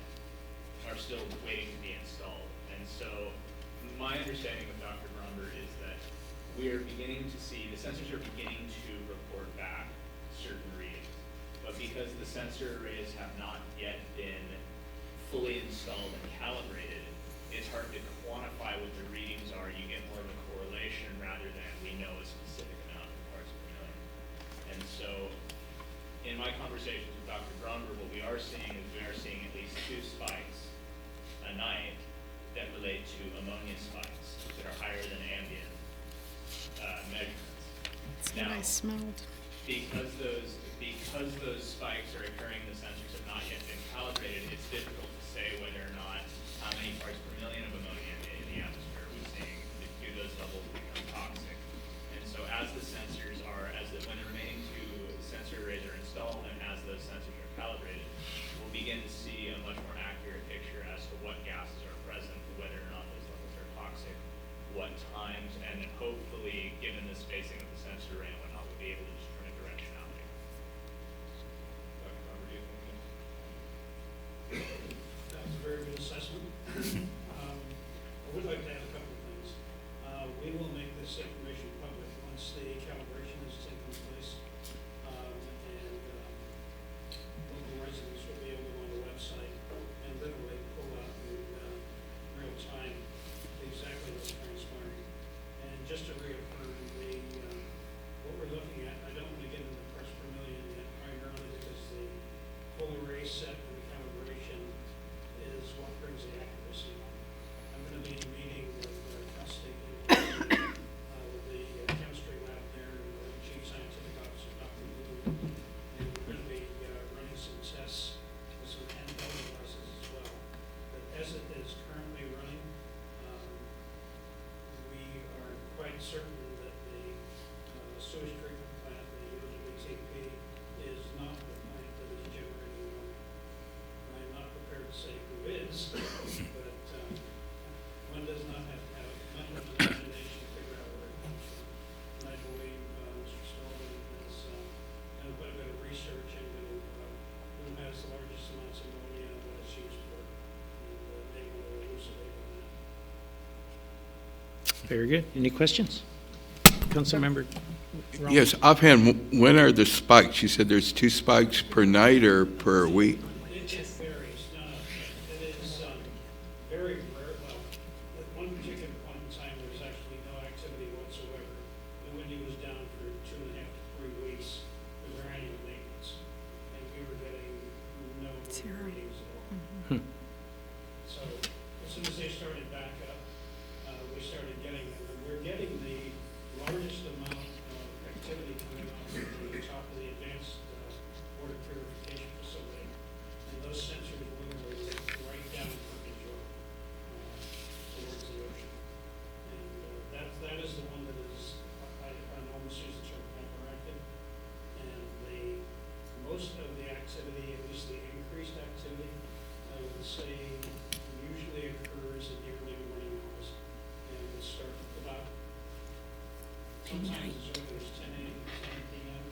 are still waiting to be installed. And so my understanding of Dr. Bromberg is that we are beginning to see, the sensors are beginning to report back certain readings. But because the sensor arrays have not yet been fully installed and calibrated, it's hard to quantify what the readings are. You get more of a correlation rather than we know a specific amount of parts per million. And so in my conversations with Dr. Bromberg, what we are seeing is we are seeing at least 2 spikes a night that relate to ammonia spikes that are higher than ambient measurements. That's what I smelled. Because those spikes are occurring, the sensors have not yet been calibrated, it's difficult to say whether or not how many parts per million of ammonia in the atmosphere we're seeing. Do those levels become toxic? And so as the sensors are, when the remaining 2 sensor arrays are installed and as those sensors are calibrated, we'll begin to see a much more accurate picture as to what gases are present, whether or not those levels are toxic, what times, and hopefully, given the spacing of the sensor array and whatnot, we'll be able to determine directionality. Dr. Bromberg, do you think? That was a very good assessment. I would like to add a couple of things. We will make this information public once the calibration has taken place. Local residents will be able to go on the website and literally pull out in real time exactly what's transpiring. And just to reaffirm, what we're looking at, I don't want to get into parts per million yet, primarily because the full array set and the calibration is what brings the accuracy on. I'm going to be meeting with Cal State with the chemistry lab there, and the chief scientific officer, Dr. Blue, and we're going to be running some tests with some handheld devices as well. But as it is currently running, we are quite certain that the sewage treatment plant, the OGBTP, is not the plant that is generating ammonia. I'm not prepared to say who is, but one does not have to have much of an imagination to figure out where it comes from. And I believe Mr. Spalding has done quite a bit of research into who has the largest amounts of ammonia and what it's used for, and they will elucidate on that. Very good. Any questions? Councilmember Ron? Yes, offhand, when are the spikes? You said there's 2 spikes per night or per week? It just varies. It is very rare. Well, at one particular point in time, there's actually no activity whatsoever. Sometimes as early as 10 a.m., 10 p.m.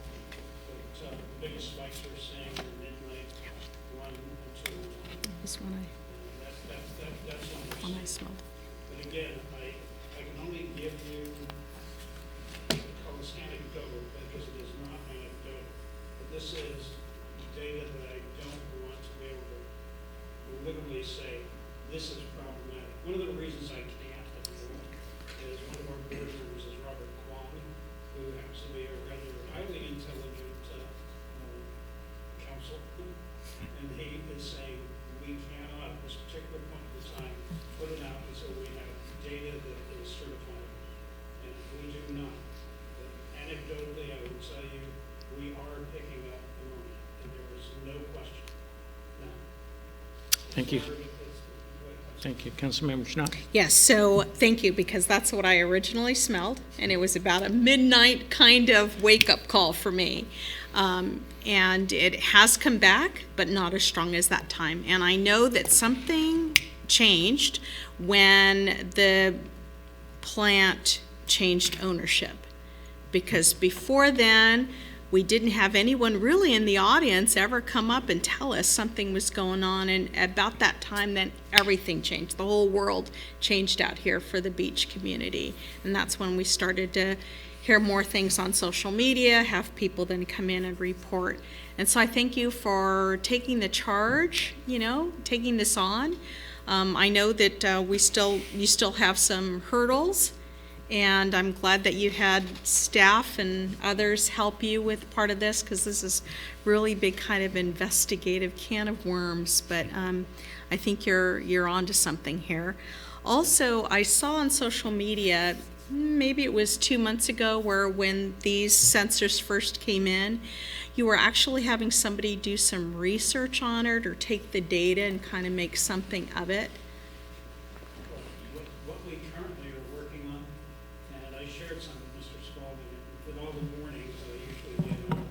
But the biggest spikes we're seeing are midnight, 1 and 2. This one That's when we're I seeing. smelled. But again, I can only give you, call this anecdotal, because it is not anecdotal. But this is data that I don't want to be able to literally say, this is problematic. One of the reasons I can't is one of our board members is Robert Kwong, who happens to be a rather highly intelligent counsel. And he is saying, we cannot, at this particular point in time, put it out until we have data that is certified. And if we do not, then anecdotally, I will tell you, we are picking up ammonia, and there is no question. Now, Thank you. Thank you. Councilmember Schnott? Yes, so thank you, because that's what I originally smelled, and it was about a midnight kind of wake-up call for me. And it has come back, but not as strong as that time. And I know that something changed when the plant changed ownership, because before then, we didn't have anyone really in the audience ever come up and tell us something was going on. And about that time, then everything changed. The whole world changed out here for the beach community. And that's when we started to hear more things on social media, have people then come in and report. And so I thank you for taking the charge, taking this on. I know that you still have some hurdles. And I'm glad that you had staff and others help you with part of this, because this is really big kind of investigative can of worms. But I think you're onto something here. Also, I saw on social media, maybe it was 2 months ago, where when these sensors first came in, you were actually having somebody do some research on it or take the data and kind of make something of it. What we currently are working on, and I shared some with Mr. Spalding, with all the warnings that I usually give him,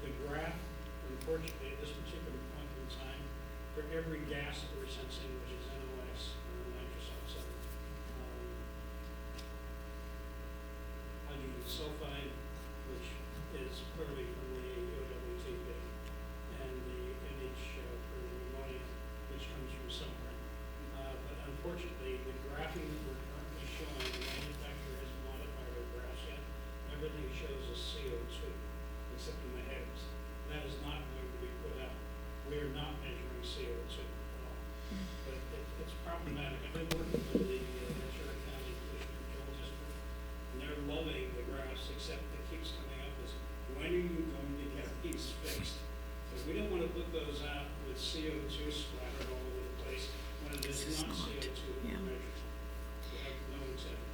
the graph, unfortunately, at this particular point in time, for every gas that we're sensing, which is NOx, nitrous oxide, hydrogen sulfide, which is clearly from the OWTB, and the NH for the ammonia, which comes from somewhere. But unfortunately, the graphing that we're currently showing, the manufacturer hasn't modified our graphs yet. Everything shows us CO2, except in the heads. That is not going to be put out. We are not measuring CO2 at all. But it's problematic. I've been working with the Ventura County Pollution Control District, and they're loving the graphs, except it keeps coming up as, when are you going to get these fixed? Because we don't want to put those out with CO2 splattered all over the place when it is not CO2 measured. We have no incentive.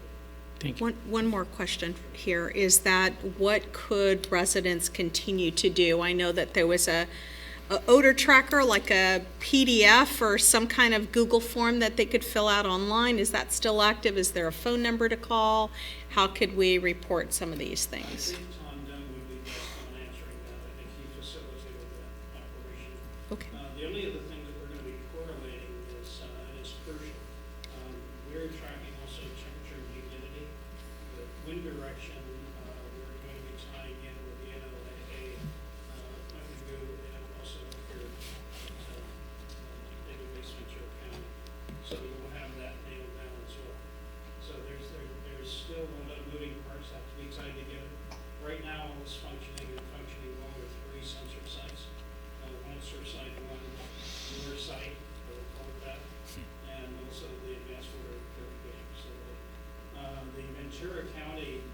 Thank you. One more question here is that what could residents continue to do? I know that there was a odor tracker, like a PDF or some kind of Google form that they could fill out online. Is that still active? Is there a phone number to call? How could we report some of these I things? think Tom Dunn would be best on answering that. I think he facilitated that operation. Okay. The only other thing that we're going to be correlating is, and it's crucial, we're tracking also temperature and humidity. The wind direction, we're going to be tying in with the NLAA, and also here at David Base Ventura County. So we'll have that nailed down as well. So there's still a lot of moving parts that have to be tied together. Right now, it's functioning well with 3 sensor sites. One at Surfside 1, your site, we'll call it that, and also the advanced water purification facility. The Ventura County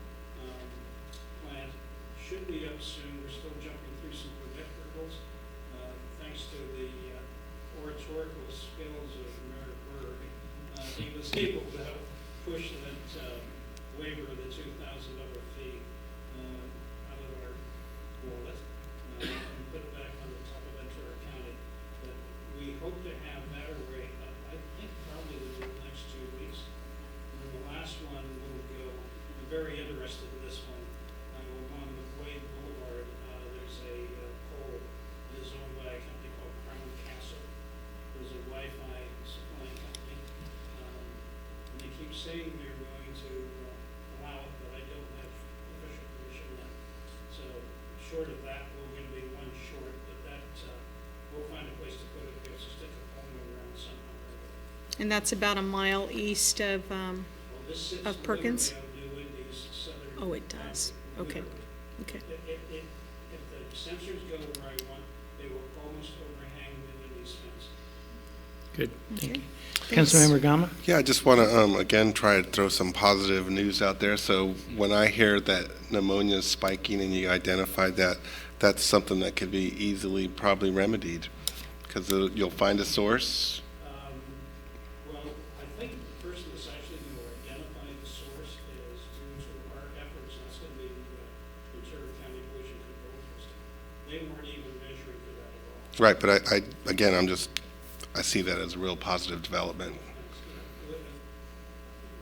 plant should be up soon. We're still jumping through some permit hurdles. Thanks to the oratorical skills of Mayor Berg, he was able to help push that waiver of the $2,000 fee out of our wallet and put it back on the top of Ventura County. But we hope to have that array up, I think probably within the next 2 weeks. And then the last one will go, I'm very interested in this one. On McQuaid Boulevard, there's a pole that is owned by a company called Crown Castle. There's a Wi-Fi supplying company. And that's about a mile east of Perkins? Oh, it does. Okay. Okay. If the sensors go where I want, they will almost overhang the Wendy's fence. Good, thank Okay. you. Thanks. Councilmember Gama? Yeah, I just want to, again, try to throw some positive news out there. So when I hear that pneumonia is spiking and you identified that, that's something that could be easily probably remedied, because you'll find a source. Well, I think the person that's actually going to identify the source is due to our efforts, and that's going to be the Ventura County Pollution Control System. They weren't even measuring for that at all. Right, but again, I see that as a real positive development.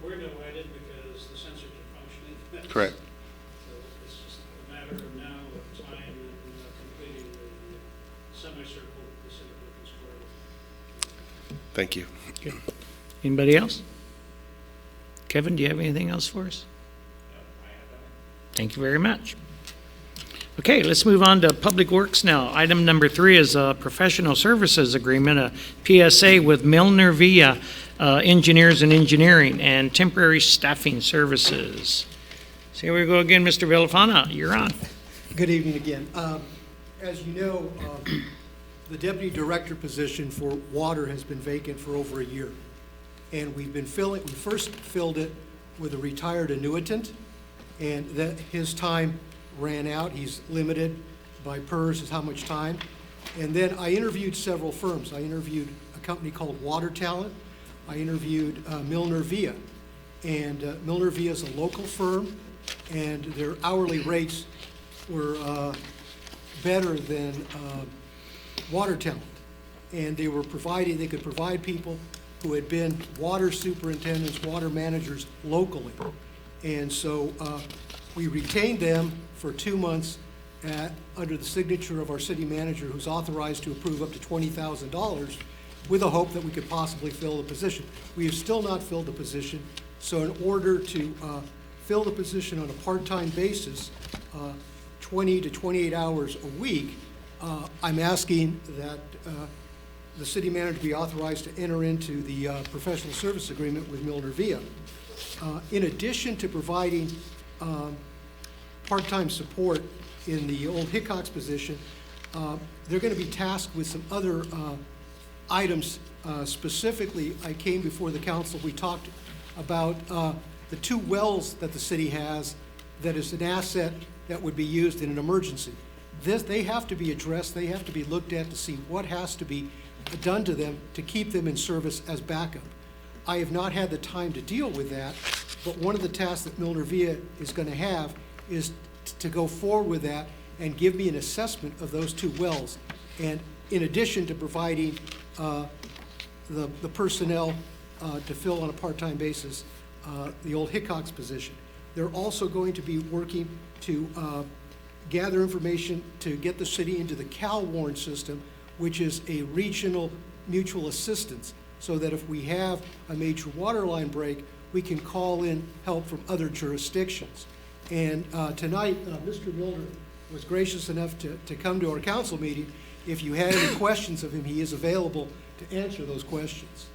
We're delighted because the sensors are functioning. Correct. So it's just a matter of now of time and completing the semicircle of the city of Square. Thank you. Anybody else? Kevin, do you have anything else for us? Thank you very much. Okay, let's move on to Public Works now. Item number 3 is a professional services agreement, a PSA with Milner Via Engineers and Engineering and Temporary Staffing Services. So here we go again, Mr. Villafana, you're on. Good evening again. As you know, the deputy director position for water has been vacant for over a year. And we first filled it with a retired annuitant, and that his time ran out. He's limited by PERS as how much time. And then I interviewed several firms. I interviewed a company called Water Talent. I interviewed Milner Via. And Milner Via is a local firm, and their hourly rates were better than Water Talent. And they could provide people who had been water superintendents, water managers locally. And so we retained them for 2 months under the signature of our city manager, who's authorized to approve up to $20,000 with a hope that we could possibly fill the position. We have still not filled the position, so in order to fill the position on a part-time basis, 20 to 28 hours a week, I'm asking that the city manager be authorized to enter into the professional service agreement with Milner Via. In addition to providing part-time support in the old Hickox position, they're going to be tasked with some other items. Specifically, I came before the council, we talked about the 2 wells that the city has that is an asset that would be used in an emergency. They have to be addressed, they have to be looked at to see what has to be done to them to keep them in service as backup. I have not had the time to deal with that, but one of the tasks that Milner Via is going to have is to go forward with that and give me an assessment of those 2 wells. And in addition to providing the personnel to fill on a part-time basis the old Hickox position, they're also going to be working to gather information to get the city into the CalWarn system, which is a regional mutual assistance, so that if we have a major water line break, we can call in help from other jurisdictions. And tonight, Mr. Milner was gracious enough to come to our council meeting. If you had any questions of him, he is available to answer those questions.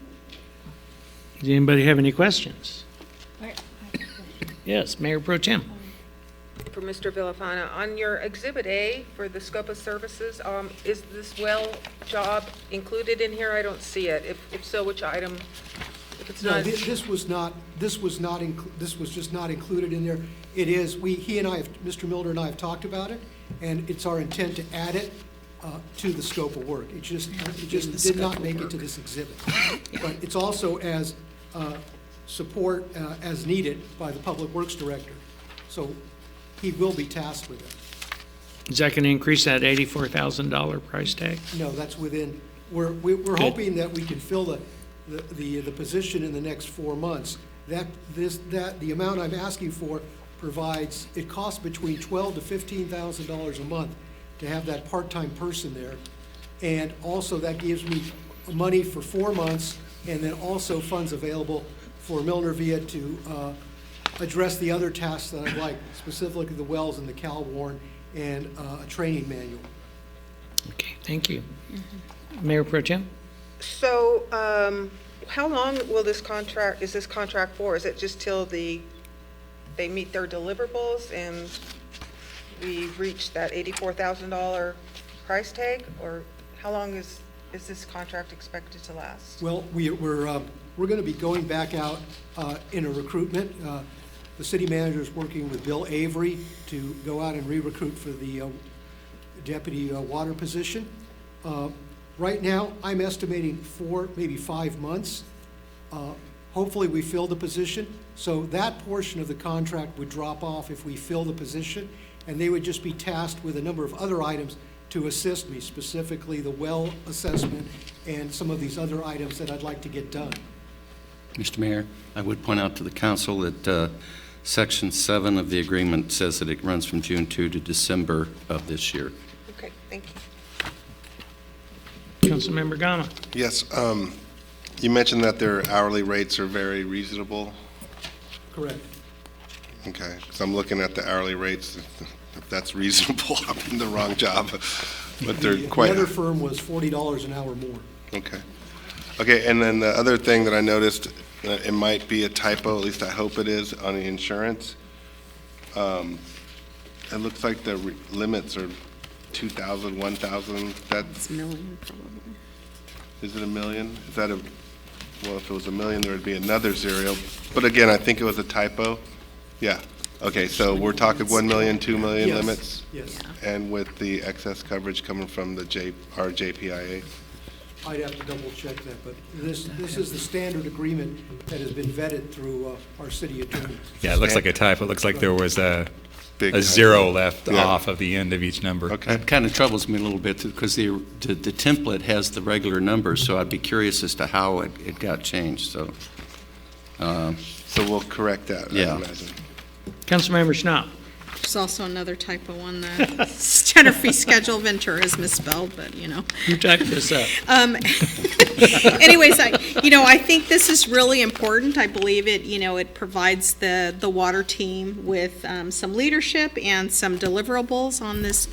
Does anybody have any questions? Yes, Mayor Pro Tem. For Mr. Villafana, on your Exhibit A for the scope of services, is this well job included in here? I don't see it. If so, which item? If it's No, not, this was just not included in there. It is, Mr. Milner and I have talked about it, and it's our intent to add it to the scope of work. It just did not make it to this exhibit. But it's also as support as needed by the Public Works Director. So he will be tasked with it. Is that going to increase that $84,000 price tag? No, that's within, we're hoping that we can fill the position in the next 4 months. The amount I'm asking for provides, it costs between $12,000 to $15,000 a month to have that part-time person there. And also that gives me money for 4 months, and then also funds available for Milner Via to address the other tasks that I'd like, specifically the wells and the CalWarn and a training manual. Okay, thank you. Mayor Pro Tem? So, how long will is this contract for? Is it just till they meet their deliverables and we reach that $84,000 price tag? Or how long is this contract expected to last? Well, we're going to be going back out in a recruitment. The city manager is working with Bill Avery to go out and re-recruit for the deputy water position. Right now, I'm estimating 4, maybe 5 months. Hopefully, we fill the position. So that portion of the contract would drop off if we fill the position, and they would just be tasked with a number of other items to assist me, specifically the well assessment and some of these other items that I'd like to get done. Mr. Mayor, I would point out to the council that Section 7 of the agreement says that it runs from June 2 to December of this year. Okay, thank you. Councilmember Gama. Yes, you mentioned that their hourly rates are very reasonable. Correct. Okay, because I'm looking at the hourly rates. If that's reasonable, I'm in the wrong job. But they're quite. The other firm was $40 an hour more. Okay. Okay, and then the other thing that I noticed, it might be a typo, at least I hope it is, on the insurance. It looks like the limits are 2,000, 1,000. It's a million, probably. Is it a million? Is that well, if it was a million, there would be another zero. But again, I think it was a typo. Yeah. Okay, so we're talking 1 million, 2 million Yes, limits? yes. And with the excess coverage coming from the our JPIA? I'd have to double check that, but this is the standard agreement that has been vetted through our city attorney. Yeah, it looks like a typo. It looks like there was a Big zero typo. left Yeah. off of the end of each number. Okay. That kind of troubles me a little bit because the template has the regular numbers, so I'd be curious as to how it got changed, so. So we'll correct that, I Yeah. imagine. Councilmember Schnapp. There's also another typo on the tender fee schedule. Ventura is misspelled, but you know. You typed this up. Anyways, I think this is really important. I believe it provides the water team with some leadership and some deliverables on this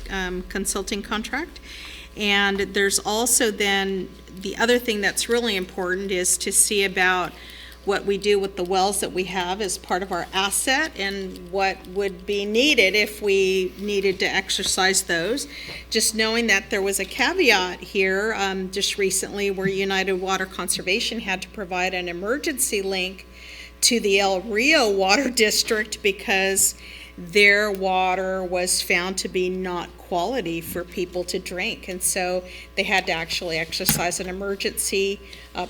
consulting contract. And there's also then, the other thing that's really important is to see about what we do with the wells that we have as part of our asset and what would be needed if we needed to exercise those. Just knowing that there was a caveat here just recently where United Water Conservation had to provide an emergency link to the El Rio Water District because their water was found to be not quality for people to drink. And so they had to actually exercise an emergency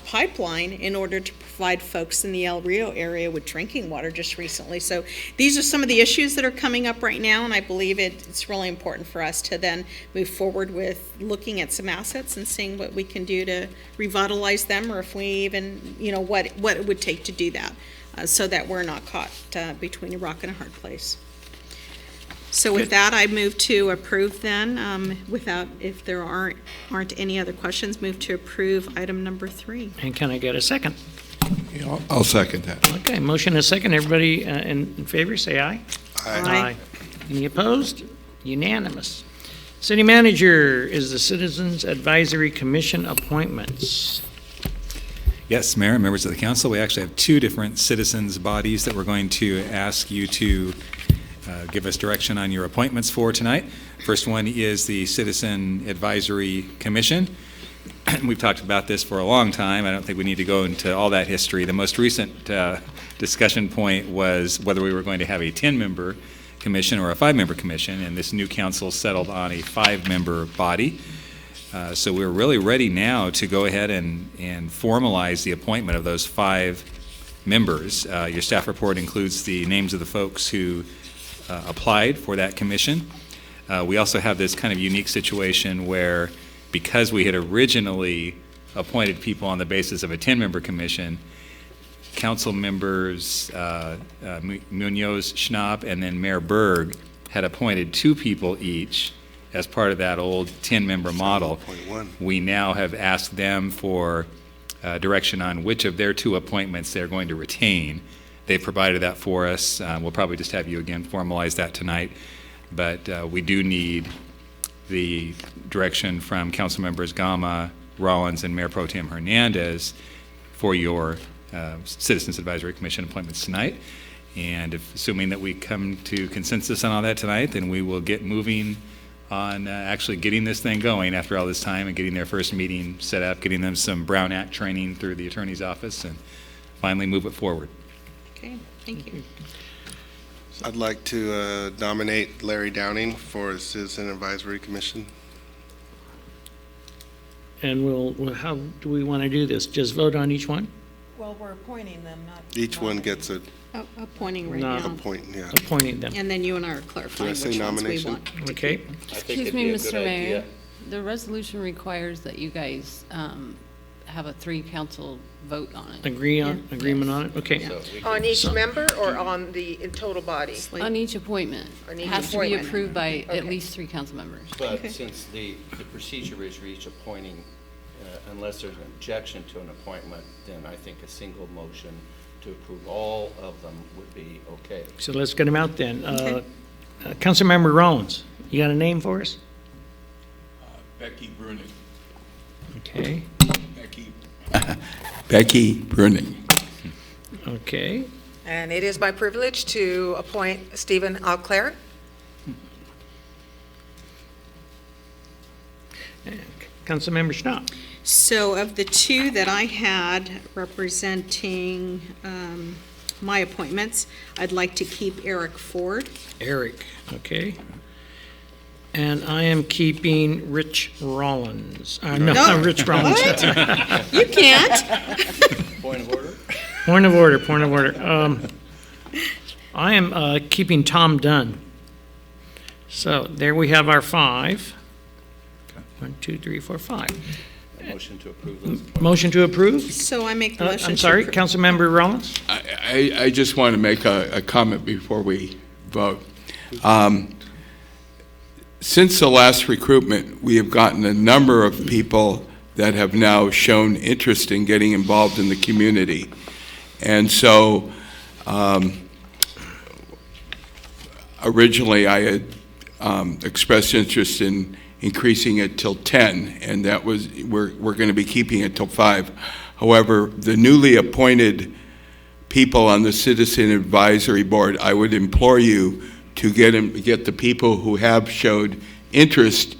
pipeline in order to provide folks in the El Rio area with drinking water just recently. So these are some of the issues that are coming up right now, and I believe it's really important for us to then move forward with looking at some assets and seeing what we can do to revitalize them, or if we even, what it would take to do that, so that we're not caught between a rock and a hard place. So with that, I move to approve then, if there aren't any other questions, move to approve item number 3. And can I get a second? Yeah, I'll second that. Okay, motion and a second. Everybody in favor, say aye. Aye. Any opposed? Unanimous. City manager is the Citizens Advisory Commission appointments. Yes, Mayor, members of the council, we actually have 2 different citizens' bodies that we're going to ask you to give us direction on your appointments for tonight. First one is the Citizen Advisory Commission. We've talked about this for a long time. I don't think we need to go into all that history. The most recent discussion point was whether we were going to have a 10-member commission or a 5-member commission, and this new council settled on a 5-member body. So we're really ready now to go ahead and formalize the appointment of those 5 members. Your staff report includes the names of the folks who applied for that commission. We also have this kind of unique situation where, because we had originally appointed people on the basis of a 10-member commission, council members Munoz, Schnapp, and then Mayor Berg had appointed 2 people each as part of that old 10-member model. We now have asked them for direction on which of their 2 appointments they're going to retain. They provided that for us. We'll probably just have you again formalize that tonight. But we do need the direction from council members Gama, Rollins and Mayor Pro Tem Hernandez for your Citizens Advisory Commission appointments tonight. And assuming that we come to consensus on all that tonight, then we will get moving on actually getting this thing going after all this time and getting their first meeting set up, getting them some Brown Act training through the attorney's office, and finally move it forward. Okay, thank you. I'd like to nominate Larry Downing for Citizen Advisory Commission. And how do we want to do this? Just vote on each one? Well, we're appointing them, not. Each one gets a Appointing right No. now. point, yeah. Appointing them. And then you and I are clarifying say which ones we nomination? want. Okay? Excuse me, Mr. Mayor. The resolution requires that you guys have a three-council vote on it. Agreement on it? Okay. On each member or on the in total body? On each appointment. On each Has to be appointment. approved by at Okay. least three council members. But since the procedure is for each appointing, unless there's an objection to an appointment, then I think a single motion to approve all of them would be okay. So let's get them out then. Councilmember Rollins, you got a name for us? Becky Bruning. Okay. Becky Bruning. Okay. And it is my privilege to appoint Stephen Alclair. Councilmember Schnapp. So of the two that I had representing my appointments, I'd like to keep Eric Ford. Eric, okay. And I am keeping Rich Rollins. No, not Rich Rollins. You can't. Point of order? Point of order. I am keeping Tom Dunn. So there we have our 5. 1, 2, 3, 4, 5. Motion to approve those appointments. Motion to approve? So I make the motion. I'm sorry, to Councilmember Rollins? I just want to make a comment before we vote. Since the last recruitment, we have gotten a number of people that have now shown interest in getting involved in the community. And so originally I had expressed interest in increasing it till 10, and that was, we're going to be keeping it till 5. However, the newly appointed people on the Citizen Advisory Board, I would implore you to get the people who have showed interest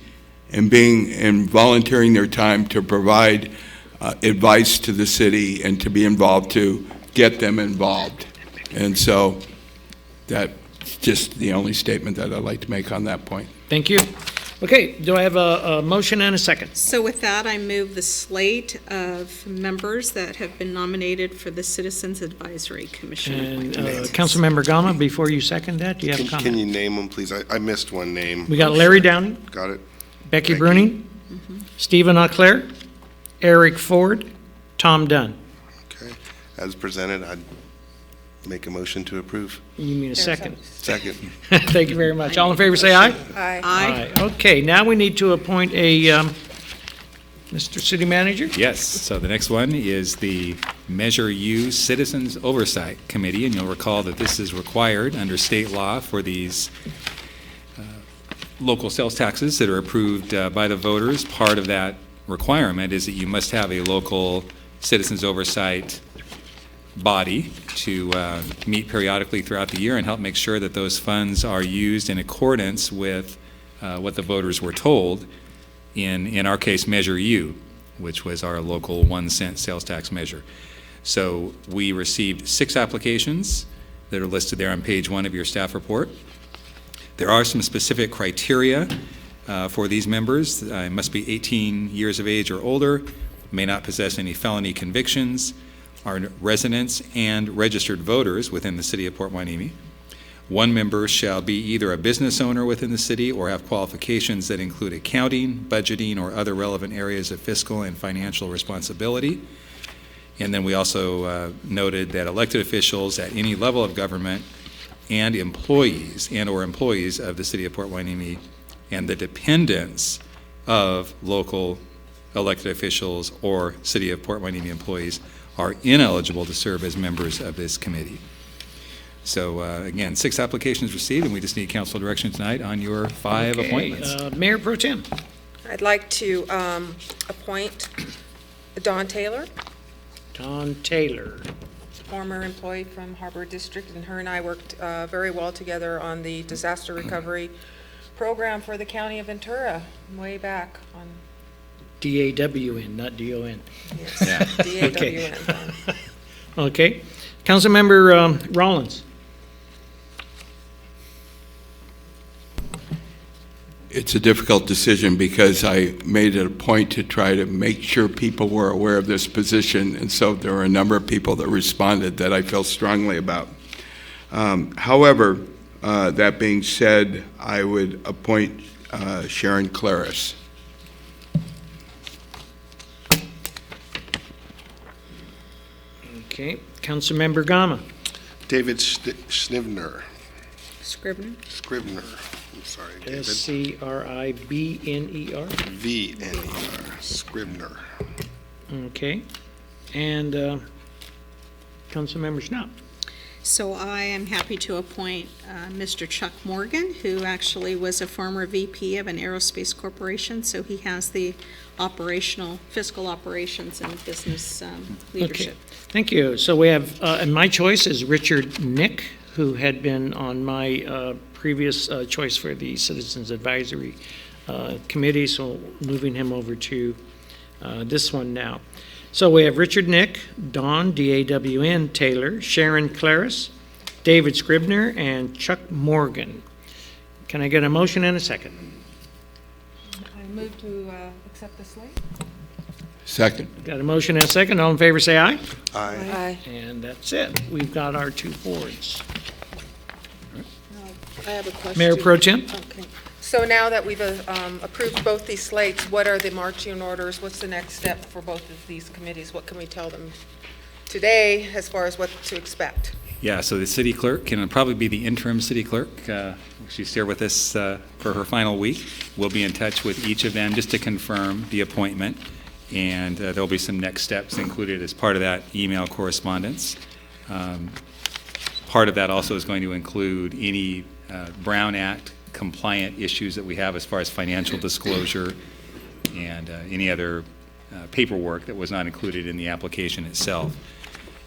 in being and volunteering their time to provide advice to the city and to be involved, to get them involved. And so that's just the only statement that I'd like to make on that point. Thank you. Okay, do I have a motion and a second? So with that, I move the slate of members that have been nominated for the Citizens Advisory Commission And appointments. Councilmember Gama, before you second that, do you have a Can comment? you name them, please? I missed one name. We got Larry Downing, Got it? Becky Bruning, Stephen Auclair, Eric Ford, Tom Dunn. Okay. As presented, I'd make a motion to approve. You mean a second? Second. Thank you very much. All in favor, say aye. Aye. Aye. Okay, now we need to appoint a, Mr. City Manager? Yes, so the next one is the Measure U Citizens Oversight Committee, and you'll recall that this is required under state law for these local sales taxes that are approved by the voters. Part of that requirement is that you must have a local citizens oversight body to meet periodically throughout the year and help make sure that those funds are used in accordance with what the voters were told in our case, Measure U, which was our local 1 cent sales tax measure. So we received 6 applications that are listed there on page 1 of your staff report. There are some specific criteria for these members. Must be 18 years of age or older, may not possess any felony convictions, are residents and registered voters within the city of Port Hueneme. 1 member shall be either a business owner within the city or have qualifications that include accounting, budgeting, or other relevant areas of fiscal and financial responsibility. And then we also noted that elected officials at any level of government and employees and/or employees of the city of Port Hueneme and the dependents of local elected officials or city of Port Hueneme employees are ineligible to serve as members of this committee. So again, 6 applications received, and we just need council direction tonight on your 5 Okay, appointments. Mayor Pro Tem. I'd like to appoint Dawn Taylor, Don Taylor. former employee from Harbor District, and her and I worked very well together on the disaster recovery program for the county of Ventura, way back on, D-A-W-N, not D-O-N. yes, DAWN. Okay. Councilmember Rollins. It's a difficult decision because I made it a point to try to make sure people were aware of this position, and so there were a number of people that responded that I feel strongly about. However, that being said, I would appoint Sharon Claris. Okay. Councilmember Gama. David Schnivner, Scrivener? Scribner, I'm sorry, David. S-C-R-I-B-N-E-R. V-N-E-R, Scribner. Okay. And Councilmember Schnapp. So I am happy to appoint Mr. Chuck Morgan, who actually was a former VP of an aerospace corporation, so he has the fiscal operations and business leadership. Okay. Thank you. So we have, and my choice is Richard Nick, who had been on my previous choice for the Citizens Advisory Committee, so moving him over to this one now. So we have Richard Nick, Dawn, D-A-W-N, Taylor, Sharon Claris, David Scribner, and Chuck Morgan. Can I get a motion and a second? I move to accept the slate. Second. Got a motion and a second. All in favor, say aye. Aye. And that's it. We've got our two boards. I have a question. Mayor Pro Tem? Okay. So now that we've approved both these slates, what are the marching orders? What's the next step for both of these committees? What can we tell them today as far as what to expect? Yeah, so the city clerk can probably be the interim city clerk. She's here with us for her final week. We'll be in touch with each of them just to confirm the appointment, and there'll be some next steps included as part of that email correspondence. Part of that also is going to include any Brown Act compliant issues that we have as far as financial disclosure and any other paperwork that was not included in the application itself.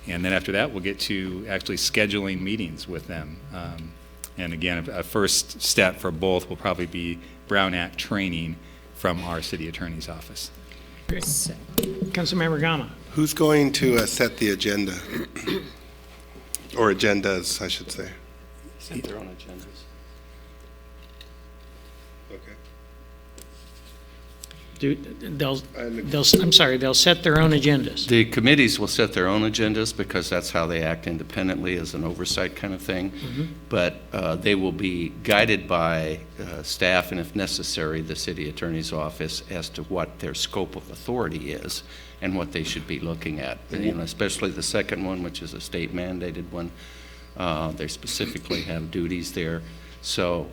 And then after that, we'll get to actually scheduling meetings with them. And again, a first step for both will probably be Brown Act training from our city attorney's office. Great. Councilmember Gama. Who's going to set the agenda? Or agendas, I should say. Set their own agendas. Okay. I'm sorry, they'll set their own agendas. The committees will set their own agendas because that's how they act independently as an oversight kind of thing. But they will be guided by staff and, if necessary, the city attorney's office as to what their scope of authority is and what they should be looking at. And, especially the second one, which is a state mandated one. They specifically have duties there. So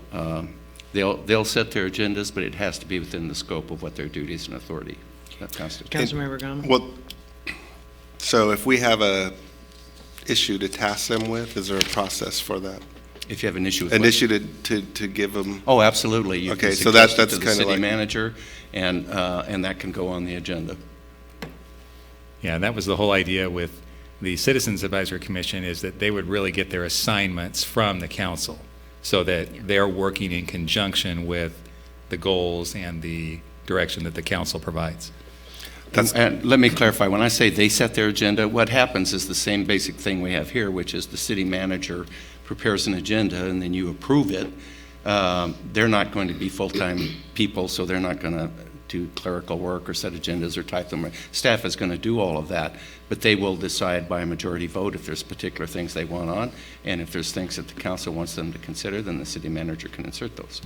they'll set their agendas, but it has to be within the scope of what their duties and authority constitute. Councilmember Gama. Well, so if we have a issue to task them with, is there a process for that? If you have an issue with An what? issue to give them? Oh, absolutely. You Okay, can so suggest it that's to the kind of city like. manager, and that can go on the agenda. Yeah, that was the whole idea with the Citizens Advisory Commission, is that they would really get their assignments from the council so that they're working in conjunction with the goals and the direction that the council provides. And let me clarify, when I say they set their agenda, what happens is the same basic thing we have here, which is the city manager prepares an agenda and then you approve it. They're not going to be full-time people, so they're not going to do clerical work or set agendas or type them. Staff is going to do all of that, but they will decide by a majority vote if there's particular things they want on, and if there's things that the council wants them to consider, then the city manager can insert those.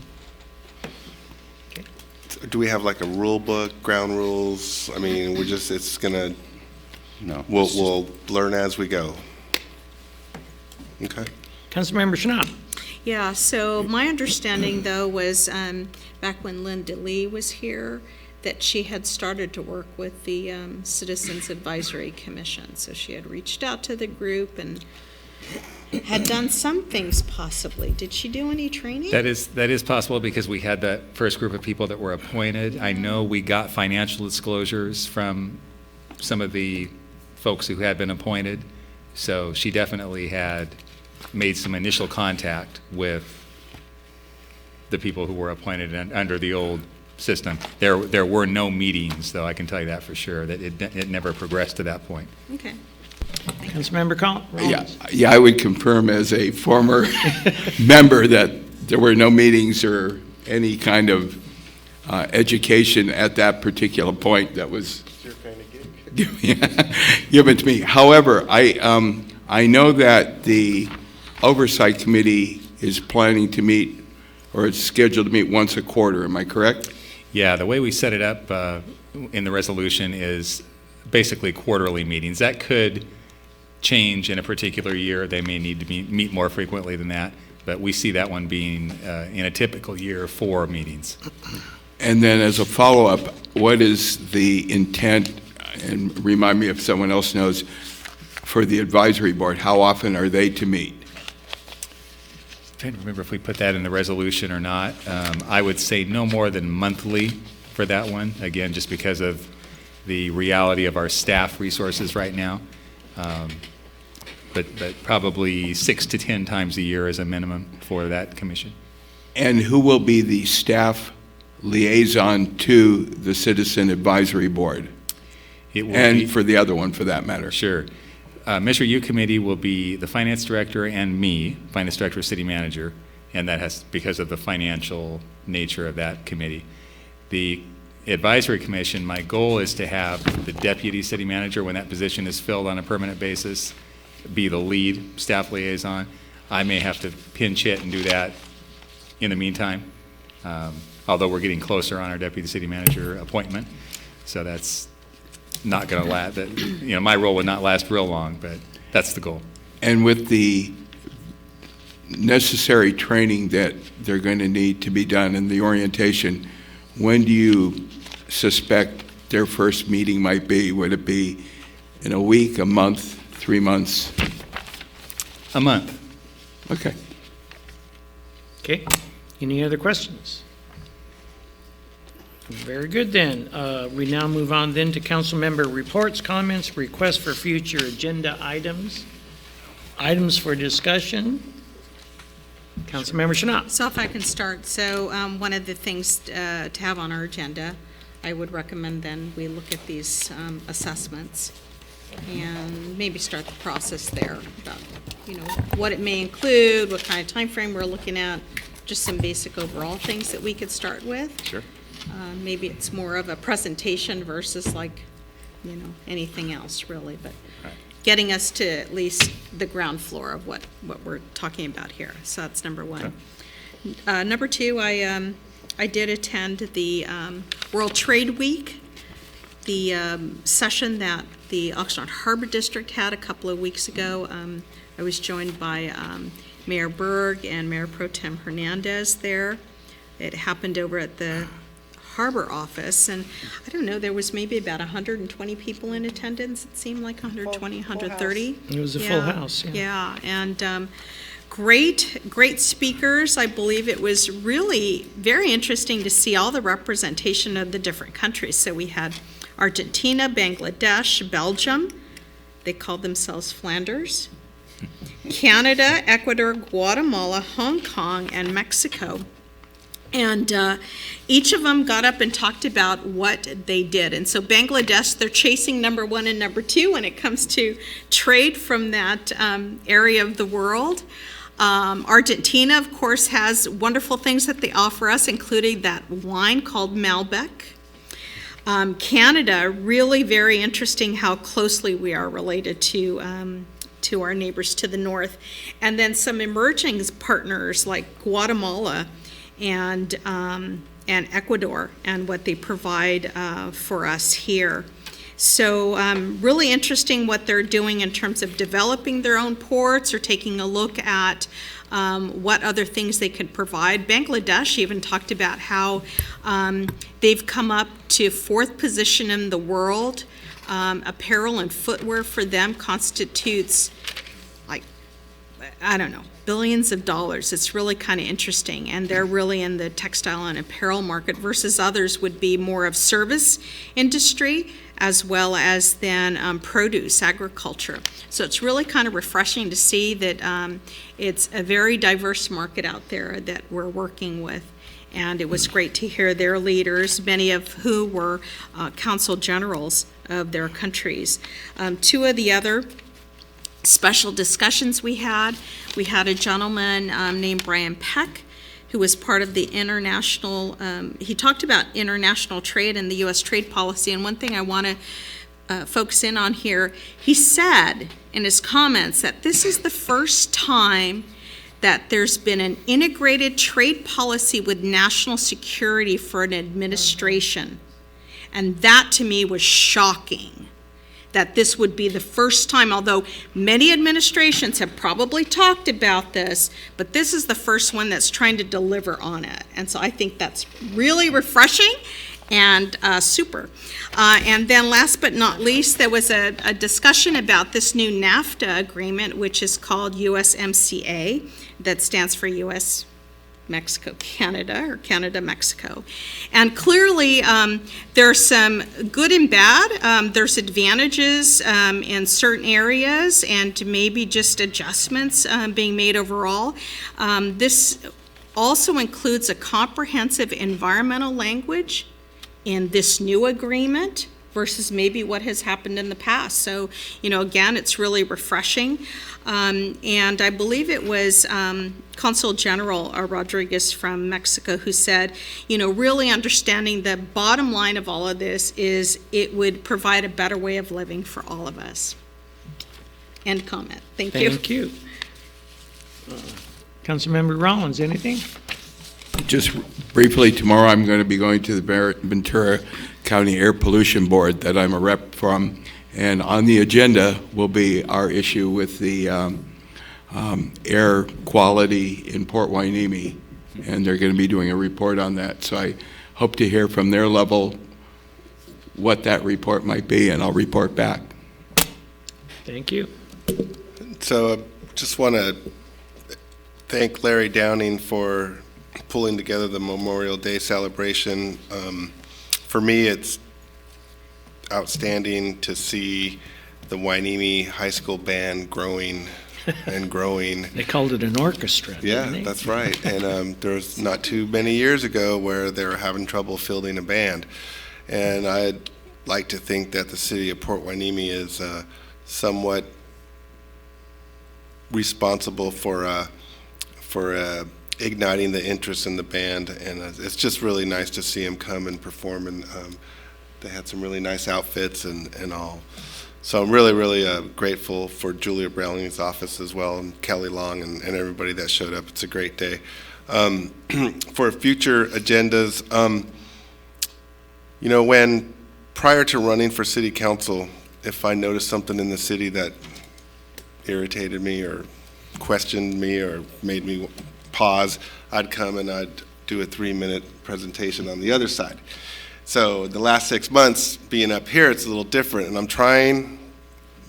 Do we have like a rule book, ground rules? I mean, it's gonna, No. we'll learn as we go. Okay. Councilmember Schnapp. Yeah, so my understanding, though, was back when Linda Lee was here, that she had started to work with the Citizens Advisory Commission. So she had reached out to the group and had done some things possibly. Did she do any training? That is possible because we had that first group of people that were appointed. I know we got financial disclosures from some of the folks who had been appointed. So she definitely had made some initial contact with the people who were appointed under the old system. There were no meetings, though, I can tell you that for sure, that it never progressed to that point. Okay. Councilmember Rollins. Yeah, I would confirm as a former member that there were no meetings or any kind of education at that particular point that was given to me. However, I know that the Oversight Committee is planning to meet, or it's scheduled to meet once a quarter. Am I correct? Yeah, the way we set it up in the resolution is basically quarterly meetings. That could change in a particular year. They may need to meet more frequently than that, but we see that one being in a typical year 4 meetings. And then as a follow-up, what is the intent, and remind me if someone else knows, for the advisory board? How often are they to meet? I'm trying to remember if we put that in the resolution or not. I would say no more than monthly for that one, again, just because of the reality of our staff resources right now. But probably 6 to 10 times a year is a minimum for that commission. And who will be the staff liaison to the Citizen Advisory Board? It will and be, for the other one, for that matter. Sure. Measure U Committee will be the Finance Director and me, Finance Director, City Manager, and that has because of the financial nature of that committee. The Advisory Commission, my goal is to have the Deputy City Manager, when that position is filled on a permanent basis, be the lead staff liaison. I may have to pinch hit and do that in the meantime, although we're getting closer on our Deputy City Manager appointment, so that's not going to last. My role would not last real long, but that's the goal. And with the necessary training that they're going to need to be done in the orientation, when do you suspect their first meeting might be? Would it be in a week, a month, 3 months? A month. Okay. Okay. Any other questions? Very good then. We now move on then to council member reports, comments, requests for future agenda items, items for discussion. Councilmember Chanel. So if I can start, so one of the things to have on our agenda, I would recommend then we look at these assessments and maybe start the process there about, what it may include, what kind of time frame we're looking at, just some basic overall things that we could start with. Sure. Maybe it's more of a presentation versus anything else really, but getting us to at least the ground floor of what we're talking about here. So that's number one. Okay. Number two, I did attend the World Trade Week, the session that the Oxnard Harbor District had a couple of weeks ago. I was joined by Mayor Berg and Mayor Pro Tem Hernandez there. It happened over at the Harbor office, and I don't know, there was maybe about 120 people in attendance. It seemed like 120, 130. It was a full house. Yeah, and great speakers. I believe it was really very interesting to see all the representation of the different countries. So we had Argentina, Bangladesh, Belgium. They called themselves Flanders. Canada, Ecuador, Guatemala, Hong Kong, and Mexico. And each of them got up and talked about what they did. And so Bangladesh, they're chasing number 1 and number 2 when it comes to trade from that area of the world. Argentina, of course, has wonderful things that they offer us, including that wine called Malbec. Canada, really very interesting how closely we are related to our neighbors to the north. And then some emerging partners like Guatemala and Ecuador and what they provide for us here. So really interesting what they're doing in terms of developing their own ports or taking a look at what other things they could provide. Bangladesh even talked about how they've come up to 4th position in the world. Apparel and footwear for them constitutes billions of dollars. It's really kind of interesting, and they're really in the textile and apparel market versus others would be more of service industry, as well as then produce, agriculture. So it's really kind of refreshing to see that it's a very diverse market out there that we're working with. And it was great to hear their leaders, many of who were consul generals of their countries. Two of the other special discussions we had a gentleman named Brian Peck, who was part of the international, he talked about international trade and the U.S. trade policy. And one thing I want to focus in on here, he said in his comments that this is the first time that there's been an integrated trade policy with national security for an administration. And that to me was shocking, that this would be the first time, although many administrations have probably talked about this, but this is the first one that's trying to deliver on it. And so I think that's really refreshing and super. And then last but not least, there was a discussion about this new NAFTA agreement, which is called USMCA, that stands for U.S. Mexico, Canada, or Canada, Mexico. And clearly, there's some good and bad. There's advantages in certain areas and maybe just adjustments being made overall. This also includes a comprehensive environmental language in this new agreement versus maybe what has happened in the past. So, again, it's really refreshing. And I believe it was Consul General Rodriguez from Mexico who said, really understanding the bottom line of all of this is it would provide a better way of living for all of us. End comment. Thank you. Thank you. Councilmember Rollins, anything? Just briefly, tomorrow I'm going to be going to the Ventura County Air Pollution Board that I'm a rep from, and on the agenda will be our issue with the air quality in Port Hueneme, and they're going to be doing a report on that. So I hope to hear from their level what that report might be, and I'll report back. Thank you. So just want to thank Larry Downing for pulling together the Memorial Day celebration. For me, it's outstanding to see the Hueneme High School band growing and growing. They called it an orchestra, Yeah, didn't they? that's right. And there was not too many years ago where they were having trouble fielding a band. And I'd like to think that the city of Port Hueneme is somewhat responsible for igniting the interest in the band, and it's just really nice to see them come and perform, and they had some really nice outfits and all. So I'm really, really grateful for Julia Browning's office as well, and Kelly Long and everybody that showed up. It's a great day. For future agendas, when prior to running for city council, if I noticed something in the city that irritated me or questioned me or made me pause, I'd come and I'd do a 3-minute presentation on the other side. So the last 6 months being up here, it's a little different, and I'm trying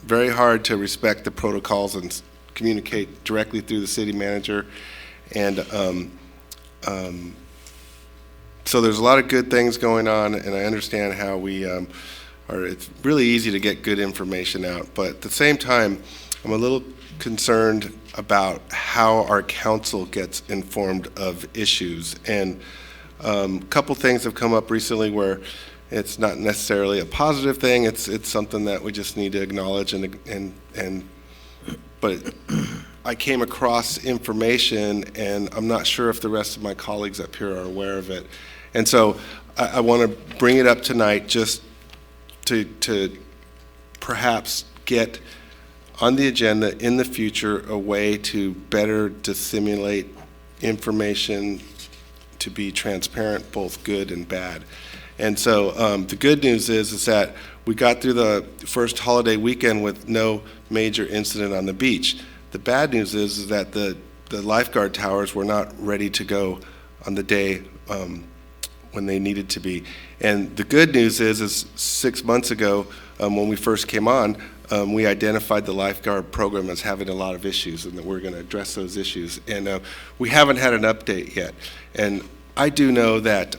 very hard to respect the protocols and communicate directly through the city manager. And so there's a lot of good things going on, and I understand how we it's really easy to get good information out, but at the same time, I'm a little concerned about how our council gets informed of issues. And a couple things have come up recently where it's not necessarily a positive thing. It's something that we just need to acknowledge. But I came across information, and I'm not sure if the rest of my colleagues up here are aware of it. And so I want to bring it up tonight just to perhaps get on the agenda in the future a way to better disseminate information to be transparent, both good and bad. And so the good news is that we got through the first holiday weekend with no major incident on the beach. The bad news is that the lifeguard towers were not ready to go on the day when they needed to be. And the good news is 6 months ago when we first came on, we identified the lifeguard program as having a lot of issues, and that we're going to address those issues. And we haven't had an update yet. And I do know that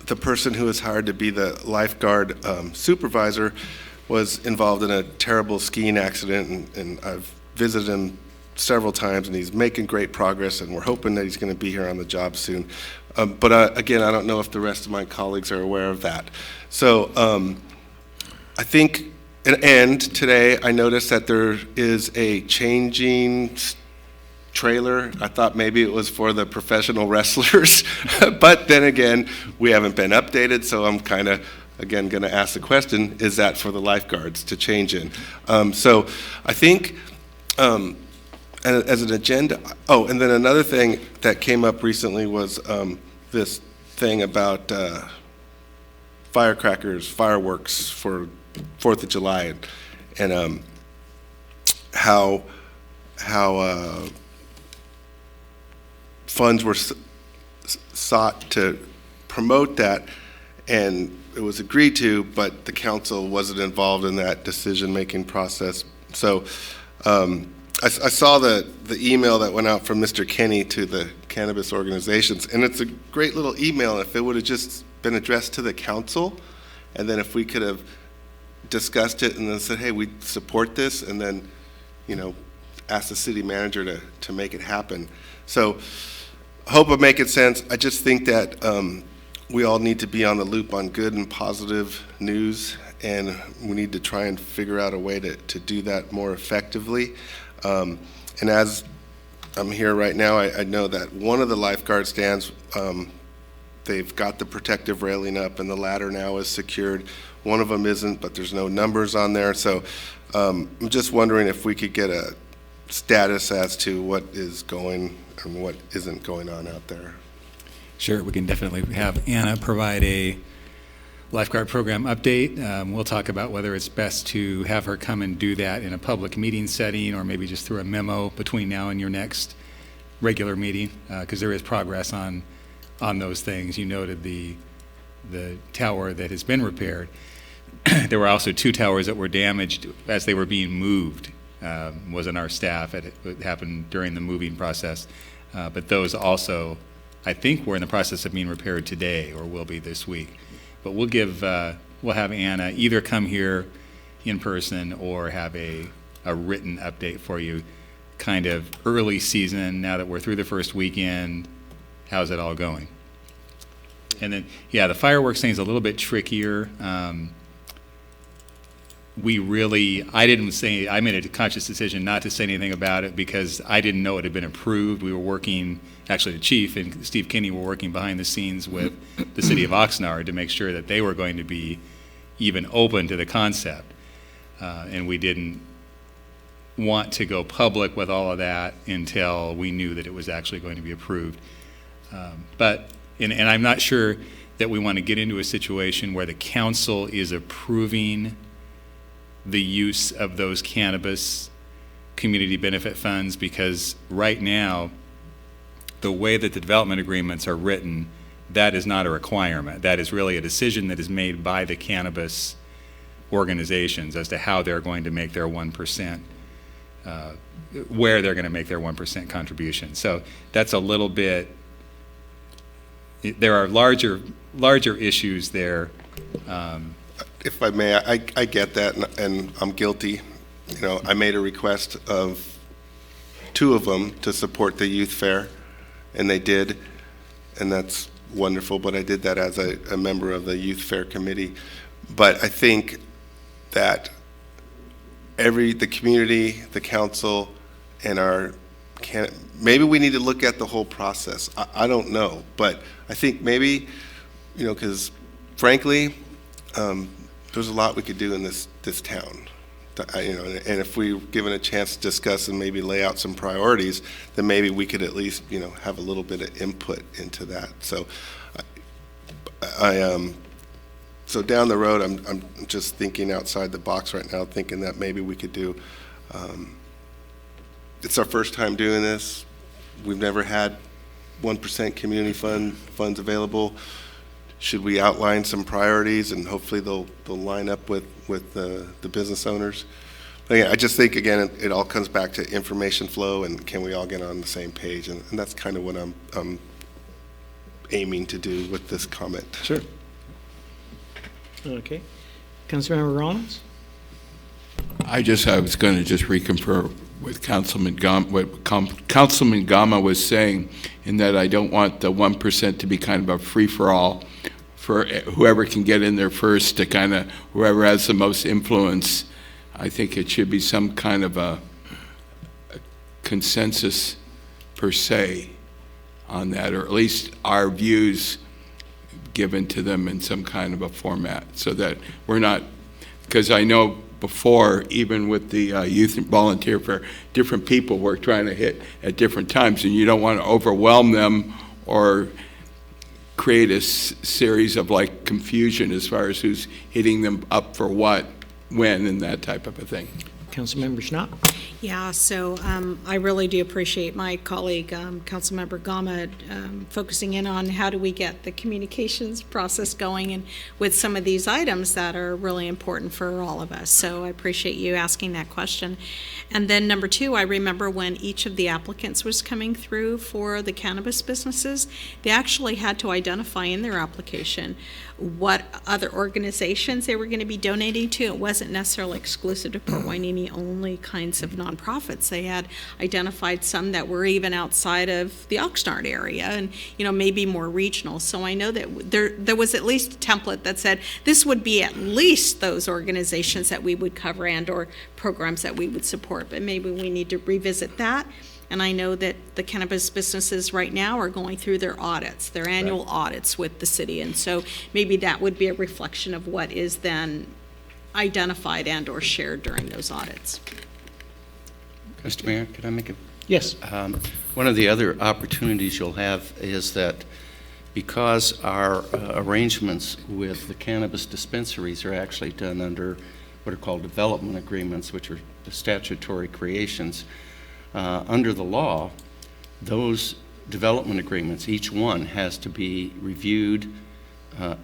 the person who was hired to be the lifeguard supervisor was involved in a terrible skiing accident, and I've visited him several times, and he's making great progress, and we're hoping that he's going to be here on the job soon. But again, I don't know if the rest of my colleagues are aware of that. So I think, and today I noticed that there is a changing trailer. I thought maybe it was for the professional wrestlers, but then again, we haven't been updated, so I'm kind of, again, going to ask the question, is that for the lifeguards to change in? So I think as an agenda, oh, and then another thing that came up recently was this thing about firecrackers, fireworks for 4th of July, and how funds were sought to promote that, and it was agreed to, but the council wasn't involved in that decision-making process. So I saw the email that went out from Mr. Kenny to the cannabis organizations, and it's a great little email. If it would have just been addressed to the council, and then if we could have discussed it and then said, hey, we support this, and then, you know, ask the city manager to make it happen. So I hope I'm making sense. I just think that we all need to be on the loop on good and positive news, and we need to try and figure out a way to do that more effectively. And as I'm here right now, I know that one of the lifeguard stands, they've got the protective railing up and the ladder now is secured. One of them isn't, but there's no numbers on there. So I'm just wondering if we could get a status as to what is going and what isn't going on out there. Sure, we can definitely have Anna provide a lifeguard program update. We'll talk about whether it's best to have her come and do that in a public meeting setting, or maybe just through a memo between now and your next regular meeting, because there is progress on those things. You noted the tower that has been repaired. There were also 2 towers that were damaged as they were being moved. Wasn't our staff. It happened during the moving process. But those also, I think, were in the process of being repaired today, or will be this week. But we'll have Anna either come here in person or have a written update for you, kind of early season, now that we're through the first weekend. How's it all going? And then, yeah, the fireworks thing is a little bit trickier. I made a conscious decision not to say anything about it because I didn't know it had been approved. We were working, actually the chief and Steve Kinney were working behind the scenes with the city of Oxnard to make sure that they were going to be even open to the concept. And we didn't want to go public with all of that until we knew that it was actually going to be approved. And I'm not sure that we want to get into a situation where the council is approving the use of those cannabis community benefit funds, because right now, the way that the development agreements are written, that is not a requirement. That is really a decision that is made by the cannabis organizations as to how they're going to make their 1%, where they're going to make their 1% contribution. So that's a little bit, there are larger issues there. If I may, I get that, and I'm guilty. You know, I made a request of 2 of them to support the youth fair, and they did, and that's wonderful, but I did that as a member of the youth fair committee. But I think that the community, the council, and maybe we need to look at the whole process. I don't know, but I think maybe, you know, because frankly, there's a lot we could do in this town, you know, and if we were given a chance to discuss and maybe lay out some priorities, then maybe we could at least, you know, have a little bit of input into that. So, so down the road, I'm just thinking outside the box right now, thinking that maybe we could do. It's our first time doing this. We've never had 1% community funds available. Should we outline some priorities, and hopefully they'll line up with the business owners? But again, I just think, again, it all comes back to information flow, and can we all get on the same page? And that's kind of what I'm aiming to do with this comment. Sure. Okay. Councilmember Rollins? I was going to just reconfirm with Councilman Gama was saying, in that I don't want the 1% to be kind of a free-for-all for whoever can get in there first to kind of, whoever has the most influence. I think it should be some kind of a consensus per se on that, or at least our views given to them in some kind of a format, so that we're not, because I know before, even with the youth and volunteer for different people, we're trying to hit at different times, and you don't want to overwhelm them or create a series of like confusion as far as who's hitting them up for what, when, and that type of a thing. Councilmember Schnapp? Yeah, so I really do appreciate my colleague, Councilmember Gama, focusing in on how do we get the communications process going and with some of these items that are really important for all of us. So I appreciate you asking that question. And then number two, I remember when each of the applicants was coming through for the cannabis businesses, they actually had to identify in their application what other organizations they were going to be donating to. It wasn't necessarily exclusive to Port Hueneme only kinds of nonprofits. They had identified some that were even outside of the Oxnard area and, you know, maybe more regional. So I know that there was at least a template that said this would be at least those organizations that we would cover and or programs that we would support. But maybe we need to revisit that. And I know that the cannabis businesses right now are going through their audits, their annual audits with the city. And so maybe that would be a reflection of what is then identified and or shared during those audits. Mr. Mayor, could I make a? Yes. One of the other opportunities you'll have is that because our arrangements with the cannabis dispensaries are actually done under what are called development agreements, which are the statutory creations, under the law, those development agreements, each one has to be reviewed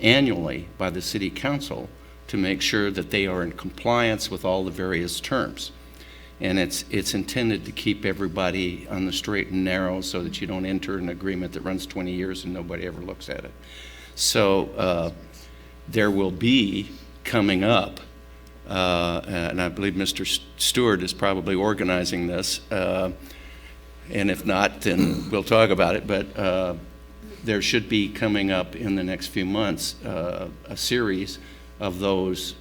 annually by the City Council to make sure that they are in compliance with all the various terms. And it's intended to keep everybody on the straight and narrow so that you don't enter an agreement that runs 20 years and nobody ever looks at it. So there will be coming up, and I believe Mr. Stewart is probably organizing this, and if not, then we'll talk about it, but there should be coming up in the next few months a series of those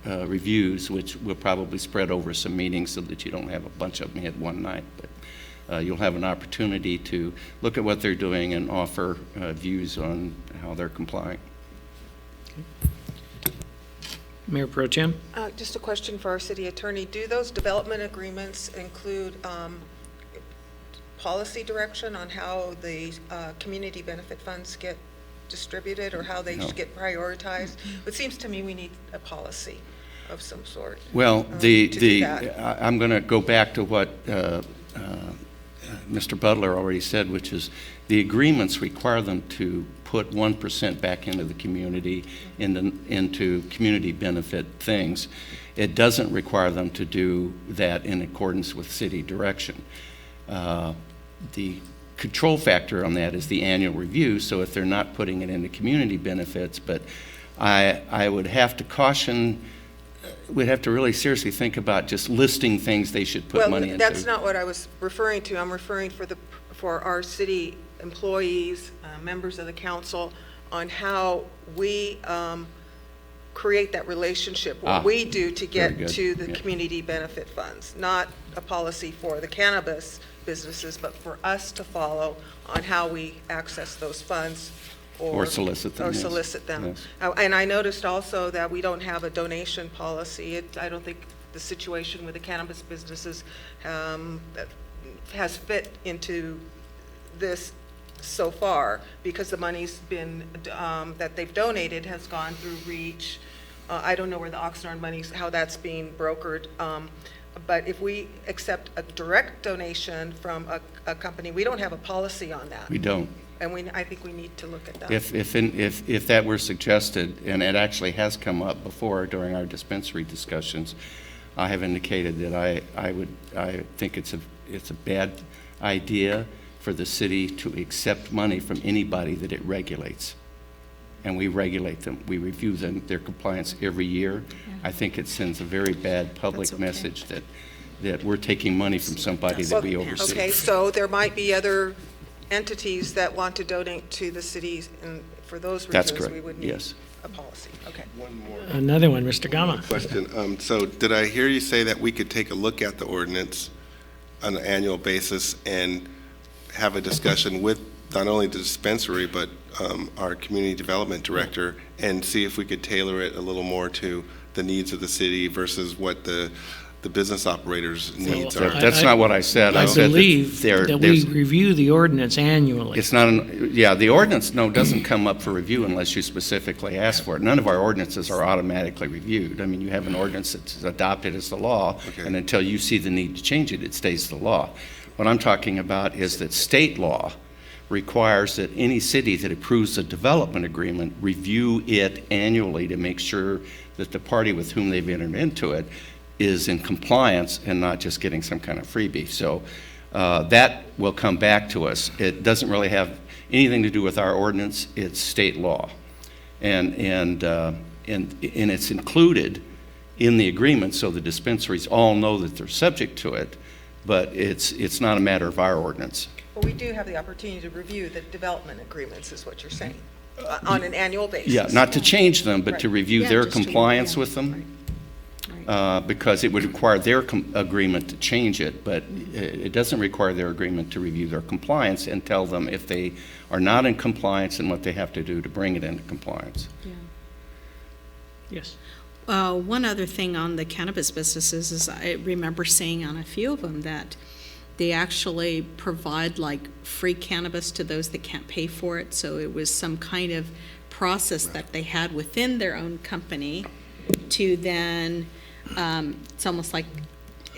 reviews, which will probably spread over some meetings so that you don't have a bunch of them at one night. But you'll have an opportunity to look at what they're doing and offer views on how they're complying. Okay. Mayor Pro Tem? Just a question for our city attorney. Do those development agreements include policy direction on how the community benefit funds get distributed or how they should get prioritized? It seems to me we need a policy of some sort. Well, I'm going to go back to what Mr. Butler already said, which is the agreements require them to put 1% back into the community, into community benefit things. It doesn't require them to do that in accordance with city direction. The control factor on that is the annual review, so if they're not putting it into community benefits, but I would have to caution, we'd have to really seriously think about just listing things they should put money into. Well, that's not what I was referring to. I'm referring for our city employees, members of the council, on how we create that relationship, what we do to get to the community benefit funds, not a policy for the cannabis businesses, but for us to follow on how we access those funds or solicit them. Yes. And I noticed also that we don't have a donation policy. I don't think the situation with the cannabis businesses has fit into this so far, because the money's been that they've donated has gone through REACH. I don't know where the Oxnard money's, how that's being brokered. But if we accept a direct donation from a company, we don't have a policy on that. We don't. And I think we need to look at that. If that were suggested, and it actually has come up before during our dispensary discussions, I have indicated that I think it's a bad idea for the city to accept money from anybody that it regulates. And we regulate them. We review them, their compliance every year. I think it sends a very bad public message that we're taking money from somebody that we oversee. Okay, so there might be other entities that want to donate to the cities, and for those That's reasons, correct, we would need yes. a policy. Okay. One more Another one, Mr. Gama. question. So did I hear you say that we could take a look at the ordinance on an annual basis and have a discussion with not only the dispensary, but our community development director, and see if we could tailor it a little more to the needs of the city versus what the business operators' needs are? That's not what I said. I said believe that we there's- review the ordinance annually. It's not, the ordinance, doesn't come up for review unless you specifically ask for it. None of our ordinances are automatically reviewed. I mean, you have an ordinance that's adopted as the law, and until you see the need to change it, it stays the law. What I'm talking about is that state law requires that any city that approves a development agreement review it annually to make sure that the party with whom they've entered into it is in compliance and not just getting some kind of freebie. So that will come back to us. It doesn't really have anything to do with our ordinance. It's state law. And it's included in the agreement so the dispensaries all know that they're subject to it, but it's not a matter of our ordinance. Well, we do have the opportunity to review the development agreements, is what you're saying, on an annual basis. Yeah, not to change them, but to review Yeah, their just to- compliance yeah. with them. Because it would require their agreement to change it, but it doesn't require their agreement to review their compliance and tell them if they are not in compliance and what they have to do to bring it into compliance. Yes. One other thing on the cannabis businesses is I remember seeing on a few of them that they actually provide like free cannabis to those that can't pay for it. So it was some kind of process that they had within their own company to then, it's almost like,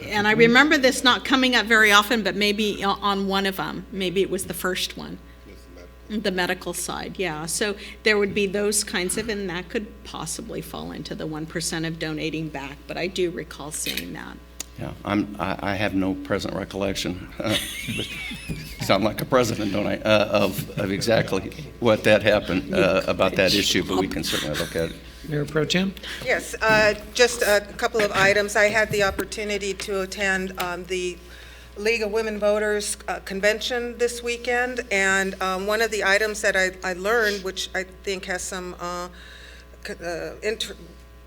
and I remember this not coming up very often, but maybe on one of them, maybe it was the first one. The medical side, yeah. So there would be those kinds of, and that could possibly fall into the 1% of donating back, but I do recall seeing that. Yeah, I have no present recollection. But sound like a president, don't I, of exactly what that happened about that issue, but we can certainly look at it. Mayor Pro Tem? Yes, just a couple of items. I had the opportunity to attend the League of Women Voters convention this weekend, and one of the items that I learned, which I think has some,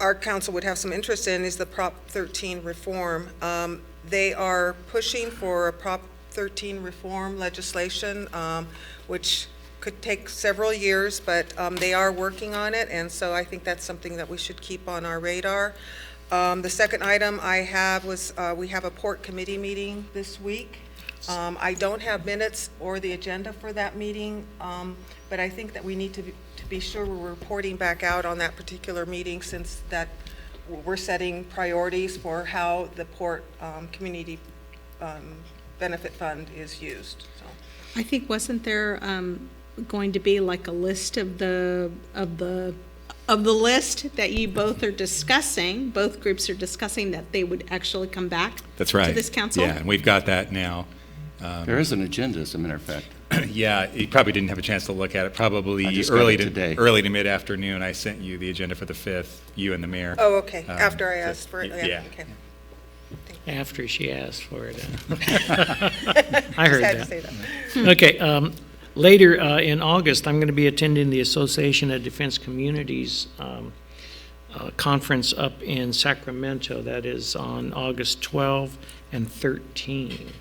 our council would have some interest in, is the Prop 13 reform. They are pushing for a Prop 13 reform legislation, which could take several years, but they are working on it, and so I think that's something that we should keep on our radar. The second item I have was, we have a port committee meeting this week. I don't have minutes or the agenda for that meeting, but I think that we need to be sure we're reporting back out on that particular meeting, since that we're setting priorities for how the port community benefit fund is used. So. I think, wasn't there going to be like a list of the list that you both are discussing, both groups are discussing, that they would actually come back That's right. to this council? Yeah, and we've got that now. There is an agenda, as a matter of fact. Yeah, you probably didn't have a chance to look at it. I Probably just got early it today. to mid-afternoon, I sent you the agenda for the 5th, you and the mayor. Oh, okay, after I asked for it. Yeah. Okay. After she asked for it. I Just heard had to that. say that. Okay, later in August, I'm going to be attending the Association of Defense Communities conference up in Sacramento. That is on August 12 and 13.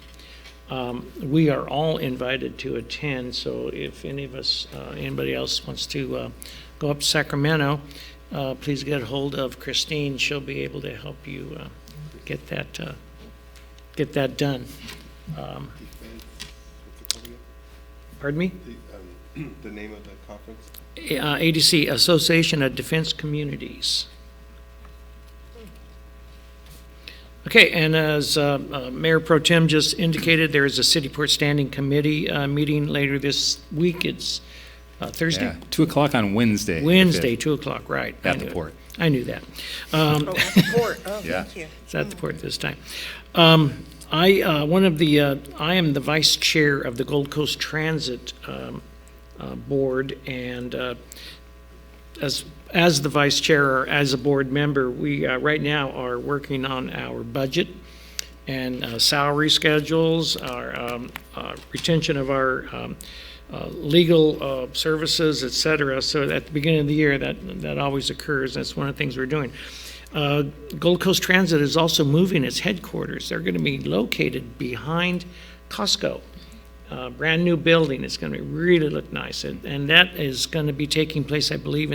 We are all invited to attend, so if any of us, anybody else wants to go up to Sacramento, please get a hold of Christine. She'll be able to help you get that done. Pardon me? The name of the conference? ADC, Association of Defense Communities. Okay, and as Mayor Pro Tem just indicated, there is a City Port Standing Committee meeting later this week. It's Thursday? Yeah, 2 o'clock on Wednesday. Wednesday, 2 o'clock, right. At the port. I knew that. Oh, at the port. Oh, Yeah. thank you. It's at the port this time. I am the vice chair of the Gold Coast Transit Board, and as the vice chair or as a board member, we right now are working on our budget and salary schedules, our retention of our legal services, et cetera. So at the beginning of the year, that always occurs. That's one of the things we're doing. Gold Coast Transit is also moving its headquarters. They're going to be located behind Costco. Brand new building. It's going to really look nice. And that is going to be taking place, I believe,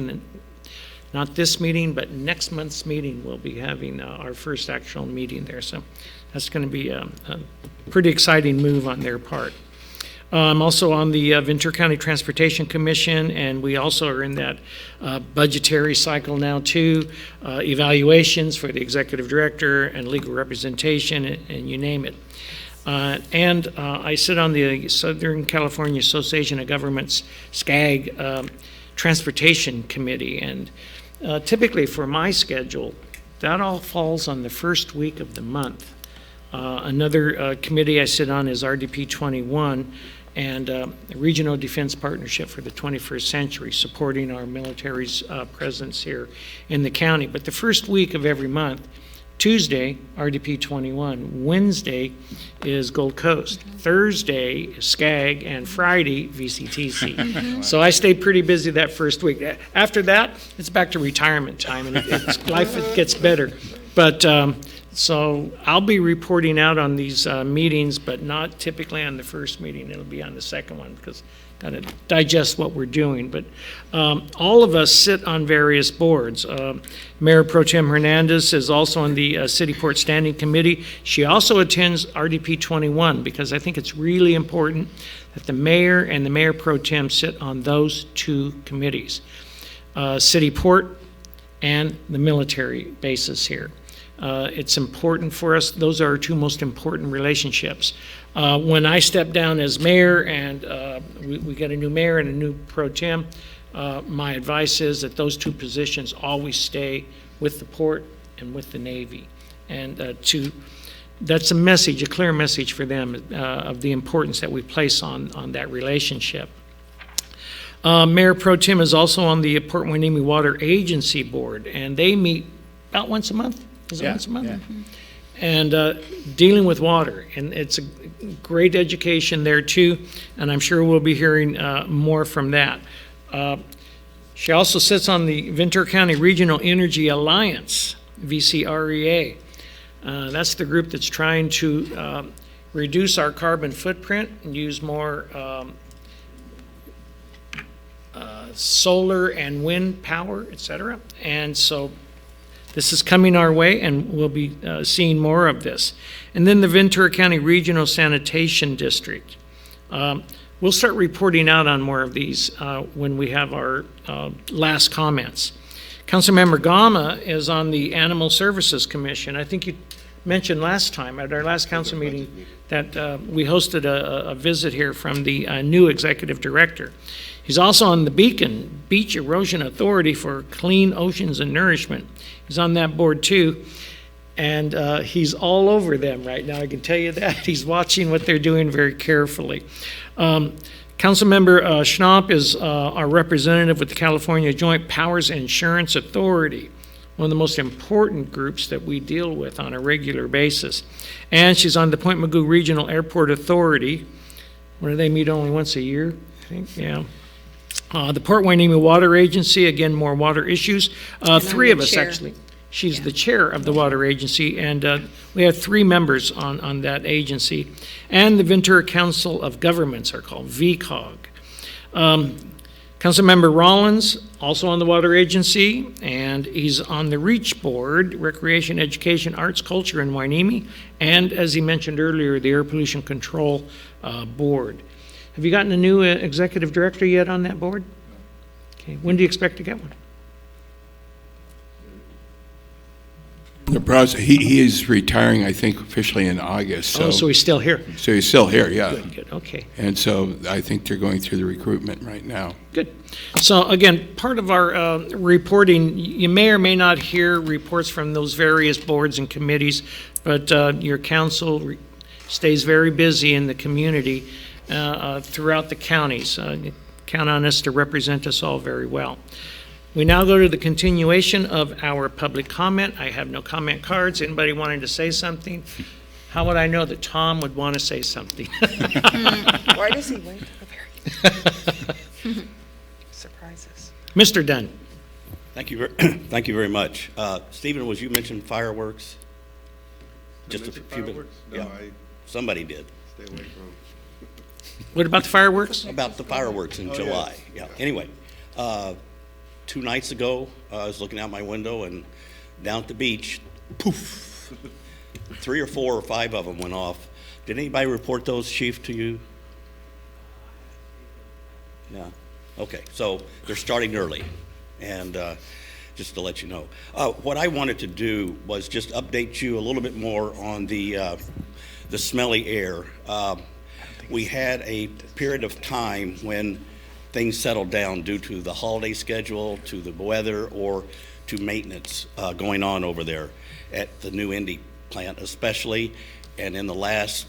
not this meeting, but next month's meeting. We'll be having our first actual meeting there. So that's going to be a pretty exciting move on their part. I'm also on the Ventura County Transportation Commission, and we also are in that budgetary cycle now too. Evaluations for the executive director and legal representation, and you name it. And I sit on the Southern California Association of Governments, SCAG, Transportation Committee. And typically for my schedule, that all falls on the first week of the month. Another committee I sit on is RDP 21, and the Regional Defense Partnership for the 21st Century, supporting our military's presence here in the county. But the first week of every month, Tuesday, RDP 21, Wednesday is Gold Coast, Thursday is SCAG, and Friday, VCTC. So I stay pretty busy that first week. After that, it's back to retirement time, and life gets better. But so I'll be reporting out on these meetings, but not typically on the first meeting. It'll be on the second one, because got to digest what we're doing. But all of us sit on various boards. Mayor Pro Tem Hernandez is also on the City Port Standing Committee. She also attends RDP 21, because I think it's really important that the mayor and the Mayor Pro Tem sit on those two committees, City Port and the military bases here. It's important for us. Those are our two most important relationships. When I step down as mayor and we get a new mayor and a new pro tem, my advice is that those two positions always stay with the port and with the Navy. And that's a message, a clear message for them of the importance that we place on that relationship. Mayor Pro Tem is also on the Port Hueneme Water Agency Board, and they meet about once a month. Is it once a month? Yeah. And dealing with water, and it's a great education there too, and I'm sure we'll be hearing more from that. She also sits on the Ventura County Regional Energy Alliance, VCREA. That's the group that's trying to reduce our carbon footprint and use more solar and wind power, et cetera. And so this is coming our way, and we'll be seeing more of this. And then the Ventura County Regional Sanitation District. We'll start reporting out on more of these when we have our last comments. Councilmember Gama is on the Animal Services Commission. I think you mentioned last time at our last council meeting that we hosted a visit here from the new executive director. He's also on the Beacon Beach Erosion Authority for Clean Oceans and Nourishment. He's on that board too, and he's all over them right now, I can tell you that. He's watching what they're doing very carefully. Councilmember Schnapp is our representative with the California Joint Powers Insurance Authority, one of the most important groups that we deal with on a regular basis. And she's on the Point Mugu Regional Airport Authority. When do they meet? Only once a year, I think, yeah. The Port Hueneme Water Agency, again, more water issues. Three of us, chair. actually. She's the chair of the water agency, and we have three members on that agency. And the Ventura Council of Governments are called VCOG. Councilmember Rollins, also on the water agency, and he's on the REACH board, Recreation, Education, Arts, Culture in Hueneme, and as he mentioned earlier, the Air Pollution Control Board. Have you gotten a new executive director yet on that board? Okay, when do you expect to get one? The process, he is retiring, I think, officially in August, Oh, so he's still here. so he's still here, yeah. Good, okay. And so I think they're going through the recruitment right now. Good. So again, part of our reporting, you may or may not hear reports from those various boards and committees, but your council stays very busy in the community throughout the counties. Count on us to represent us all very well. We now go to the continuation of our public comment. I have no comment cards. Anybody wanting to say something? How would I know that Tom would want to say something? Why does he wait till the very surprises? Mr. Dunn. Thank you, thank you very much. Stephen, was you mentioned fireworks? Just a few minutes. No, Yeah, somebody did. stay away from. What about the fireworks? About the fireworks in July. Yeah. Anyway, 2 nights ago, I was looking out my window and down at the beach, poof, 3 or 4 or 5 of them went off. Did anybody report those, Chief, to you? Yeah. Okay, so they're starting early, and just to let you know. What I wanted to do was just update you a little bit more on the smelly air. We had a period of time when things settled down due to the holiday schedule, to the weather, or to maintenance going on over there at the new Indy plant especially. And in the last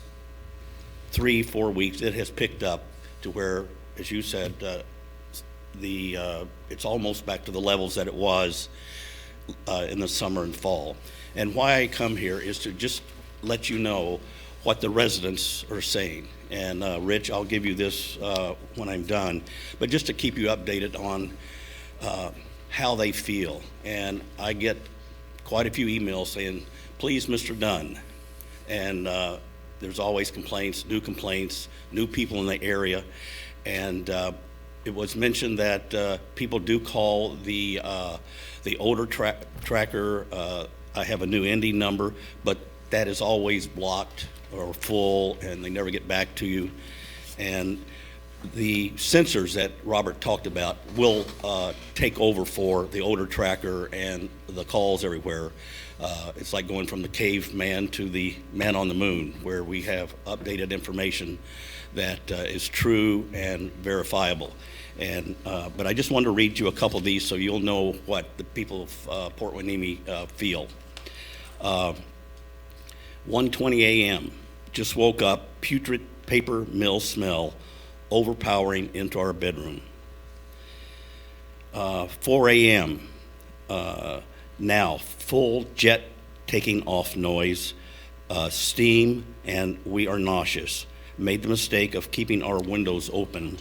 3-4 weeks, it has picked up to where, as you said, it's almost back to the levels that it was in the summer and fall. And why I come here is to just let you know what the residents are saying. And Rich, I'll give you this when I'm done, but just to keep you updated on how they feel. And I get quite a few emails saying, please, Mr. Dunn. And there's always complaints, new people in the area. And it was mentioned that people do call the odor tracker. I have a new Indy number, but that is always blocked or full, and they never get back to you. And the sensors that Robert talked about will take over for the odor tracker and the calls everywhere. It's like going from the caveman to the man on the moon, where we have updated information that is true and verifiable. And but I just wanted to read you a couple of these so you'll know what the people of Port Hueneme feel. 1:20 a.m. Just woke up, putrid paper mill smell overpowering into our bedroom. 4 a.m. Now full jet taking off noise, steam, and we are nauseous. Made the mistake of keeping our windows open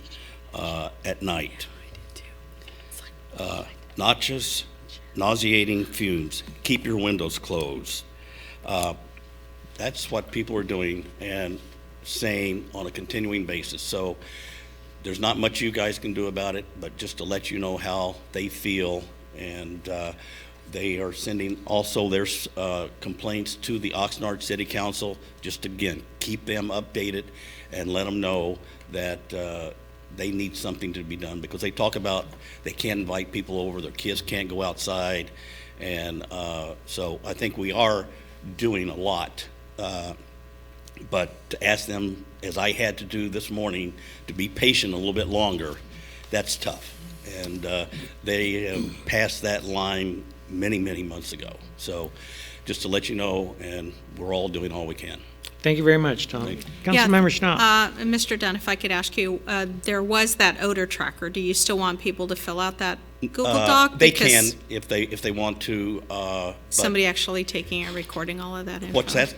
at night. Nauseating fumes. Keep your windows closed. That's what people are doing and saying on a continuing basis. So there's not much you guys can do about it, but just to let you know how they feel. And they are sending also their complaints to the Oxnard City Council. Just again, keep them updated and let them know that they need something to be done, because they talk about they can't invite people over, their kids can't go outside. And so I think we are doing a lot. But to ask them, as I had to do this morning, to be patient a little bit longer, that's tough. And they have passed that line many, many months ago. So just to let you know, and we're all doing all we can. Thank you very much, Tom. Councilmember Schnapp. Mr. Dunn, if I could ask you, there was that odor tracker. Do you still want people to fill out that Google Doc? They can if they want to. Somebody actually taking and recording all of that info. What that's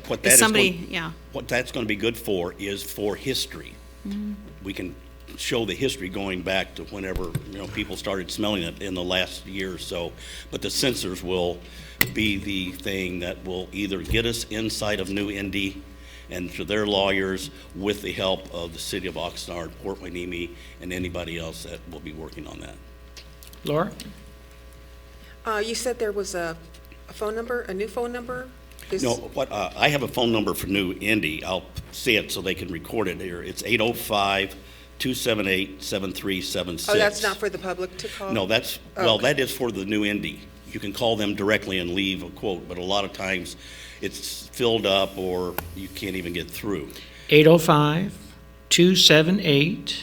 going to be good for is for history. Mm-hmm. We can show the history going back to whenever people started smelling it in the last year or so. But the sensors will be the thing that will either get us inside of New Indy and to their lawyers, with the help of the City of Oxnard, Port Hueneme, and anybody else that will be working on that. Laura? You said there was a phone number, a new phone number? No, I have a phone number for New Indy. I'll say it so they can record it here. It's 805-278-7376. Oh, that's not for the public to call? No, that's, Okay. well, that is for the New Indy. you can call them directly and leave a quote, but a lot of times it's filled up or you can't even get through. 805-278.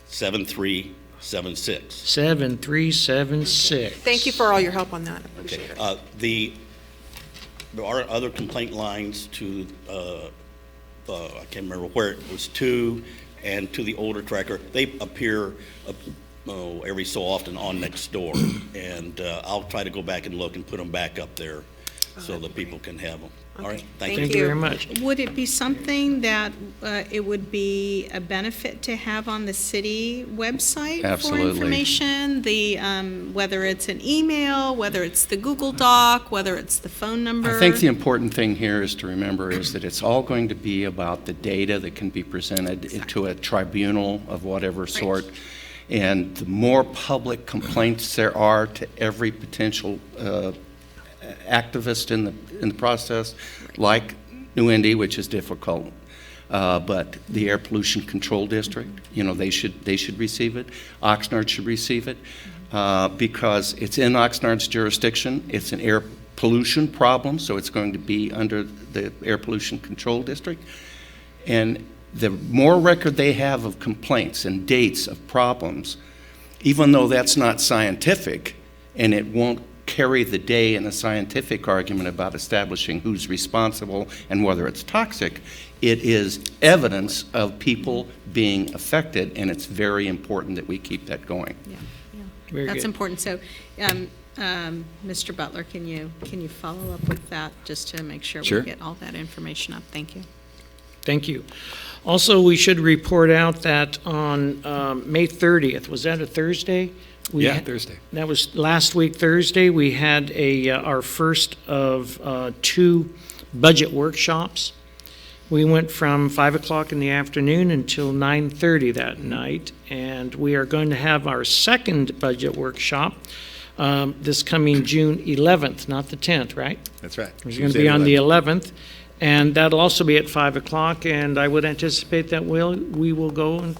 7376. 7376. Thank you for all your help on that. I appreciate it. There are other complaint lines to, I can't remember where it was to, and to the older tracker. They appear every so often on Nextdoor, and I'll try to go back and look and put them back up there so that people can have them. All right, thank you. Thank you very much. Would it be something that it would be a benefit to have on the city website Absolutely. for information? The, whether it's an email, whether it's the Google Doc, whether it's the phone number? I think the important thing here is to remember is that it's all going to be about the data that can be presented into a tribunal of whatever sort. And the more public complaints there are to every potential activist in the process, like New Indy, which is difficult, but the Air Pollution Control District, they should receive it. Oxnard should receive it because it's in Oxnard's jurisdiction. It's an air pollution problem, so it's going to be under the Air Pollution Control District. And the more record they have of complaints and dates of problems, even though that's not scientific, and it won't carry the day in a scientific argument about establishing who's responsible and whether it's toxic, it is evidence of people being affected, and it's very important that we keep that going. Very That's good. important. So, Mr. Butler, can you follow up with that just to make sure Sure. we get all that information up? Thank you. Thank you. Also, we should report out that on May 30th, was that a Thursday? Thursday. That was last week, Thursday. We had our first of 2 budget workshops. We went from 5 o'clock in the afternoon until 9:30 that night, and we are going to have our second budget workshop this coming June 11th, not the 10th, right? That's right. It's going to be on the 11th, and that'll also be at 5 o'clock, and I would anticipate that we will go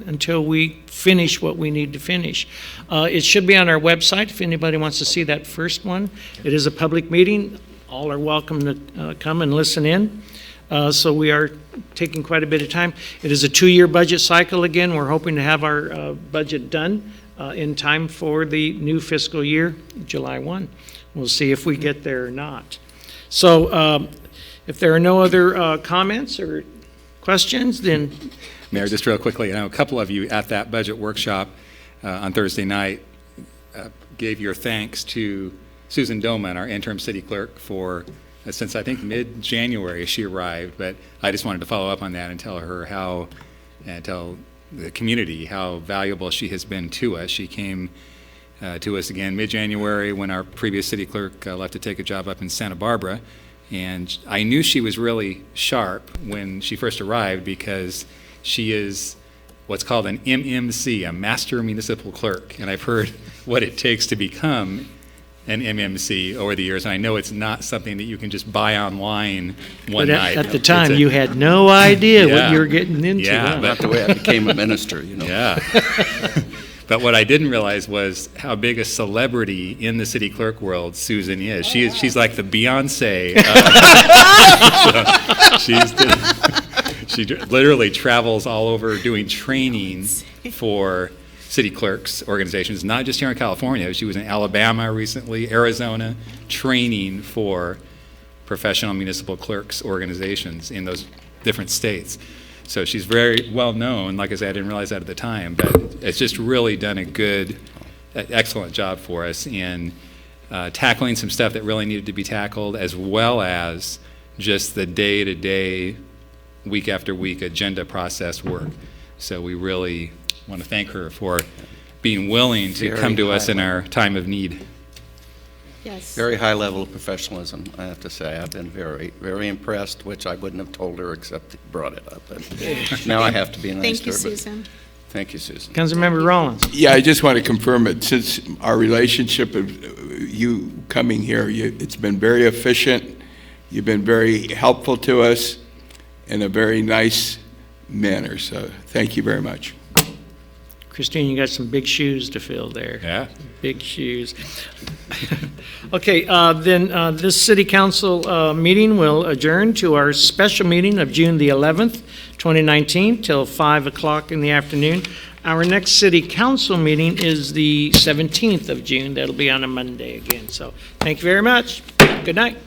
until we finish what we need to finish. It should be on our website if anybody wants to see that first one. It is a public meeting. All are welcome to come and listen in. So we are taking quite a bit of time. It is a 2-year budget cycle again. We're hoping to have our budget done in time for the new fiscal year, July 1. We'll see if we get there or not. So if there are no other comments or questions, then Mayor, just real quickly, I know a couple of you at that budget workshop on Thursday night gave your thanks to Susan Doman, our interim city clerk, for since I think mid-January she arrived, but I just wanted to follow up on that and tell her tell the community how valuable she has been to us. She came to us again mid-January when our previous city clerk left to take a job up in Santa Barbara, and I knew she was really sharp when she first arrived because she is what's called an MMC, a Master Municipal Clerk, and I've heard what it takes to become an MMC over the years, and I know it's not something that you can just buy online one but night. at the time, you had no idea what Yeah. you were getting into. Yeah, huh? Not the way I became a minister, Yeah. But what I didn't realize was how big a celebrity in the city clerk world Susan is. She's like the Beyonce. She literally travels all over doing training for city clerks organizations, not just here in California. She was in Alabama recently, Arizona, training for professional municipal clerks organizations in those different states. So she's very well known. Like I said, I didn't realize that at the time, but it's just really done a good, excellent job for us in tackling some stuff that really needed to be tackled, as well as just the day-to-day, week after week agenda process work. So we really want to thank her for being willing to come to us in our time of need. Yes. Very high level of professionalism, I have to say. I've been very, very impressed, which I wouldn't have told her except that you brought it up. And now I have to be nice Thank to you, her. but Susan. Thank you, Susan. Councilmember Rollins. Yeah, I just want to confirm it, since our relationship of you coming here, it's been very efficient. You've been very helpful to us in a very nice manner, so thank you very much. Christine, you got some big shoes to fill there. Yeah. Big shoes. Okay, then this city council meeting will adjourn to our special meeting of June the 11th, 2019, till 5 o'clock in the afternoon. Our next city council meeting is the 17th of June. That'll be on a Monday again. So thank you very much. Good night.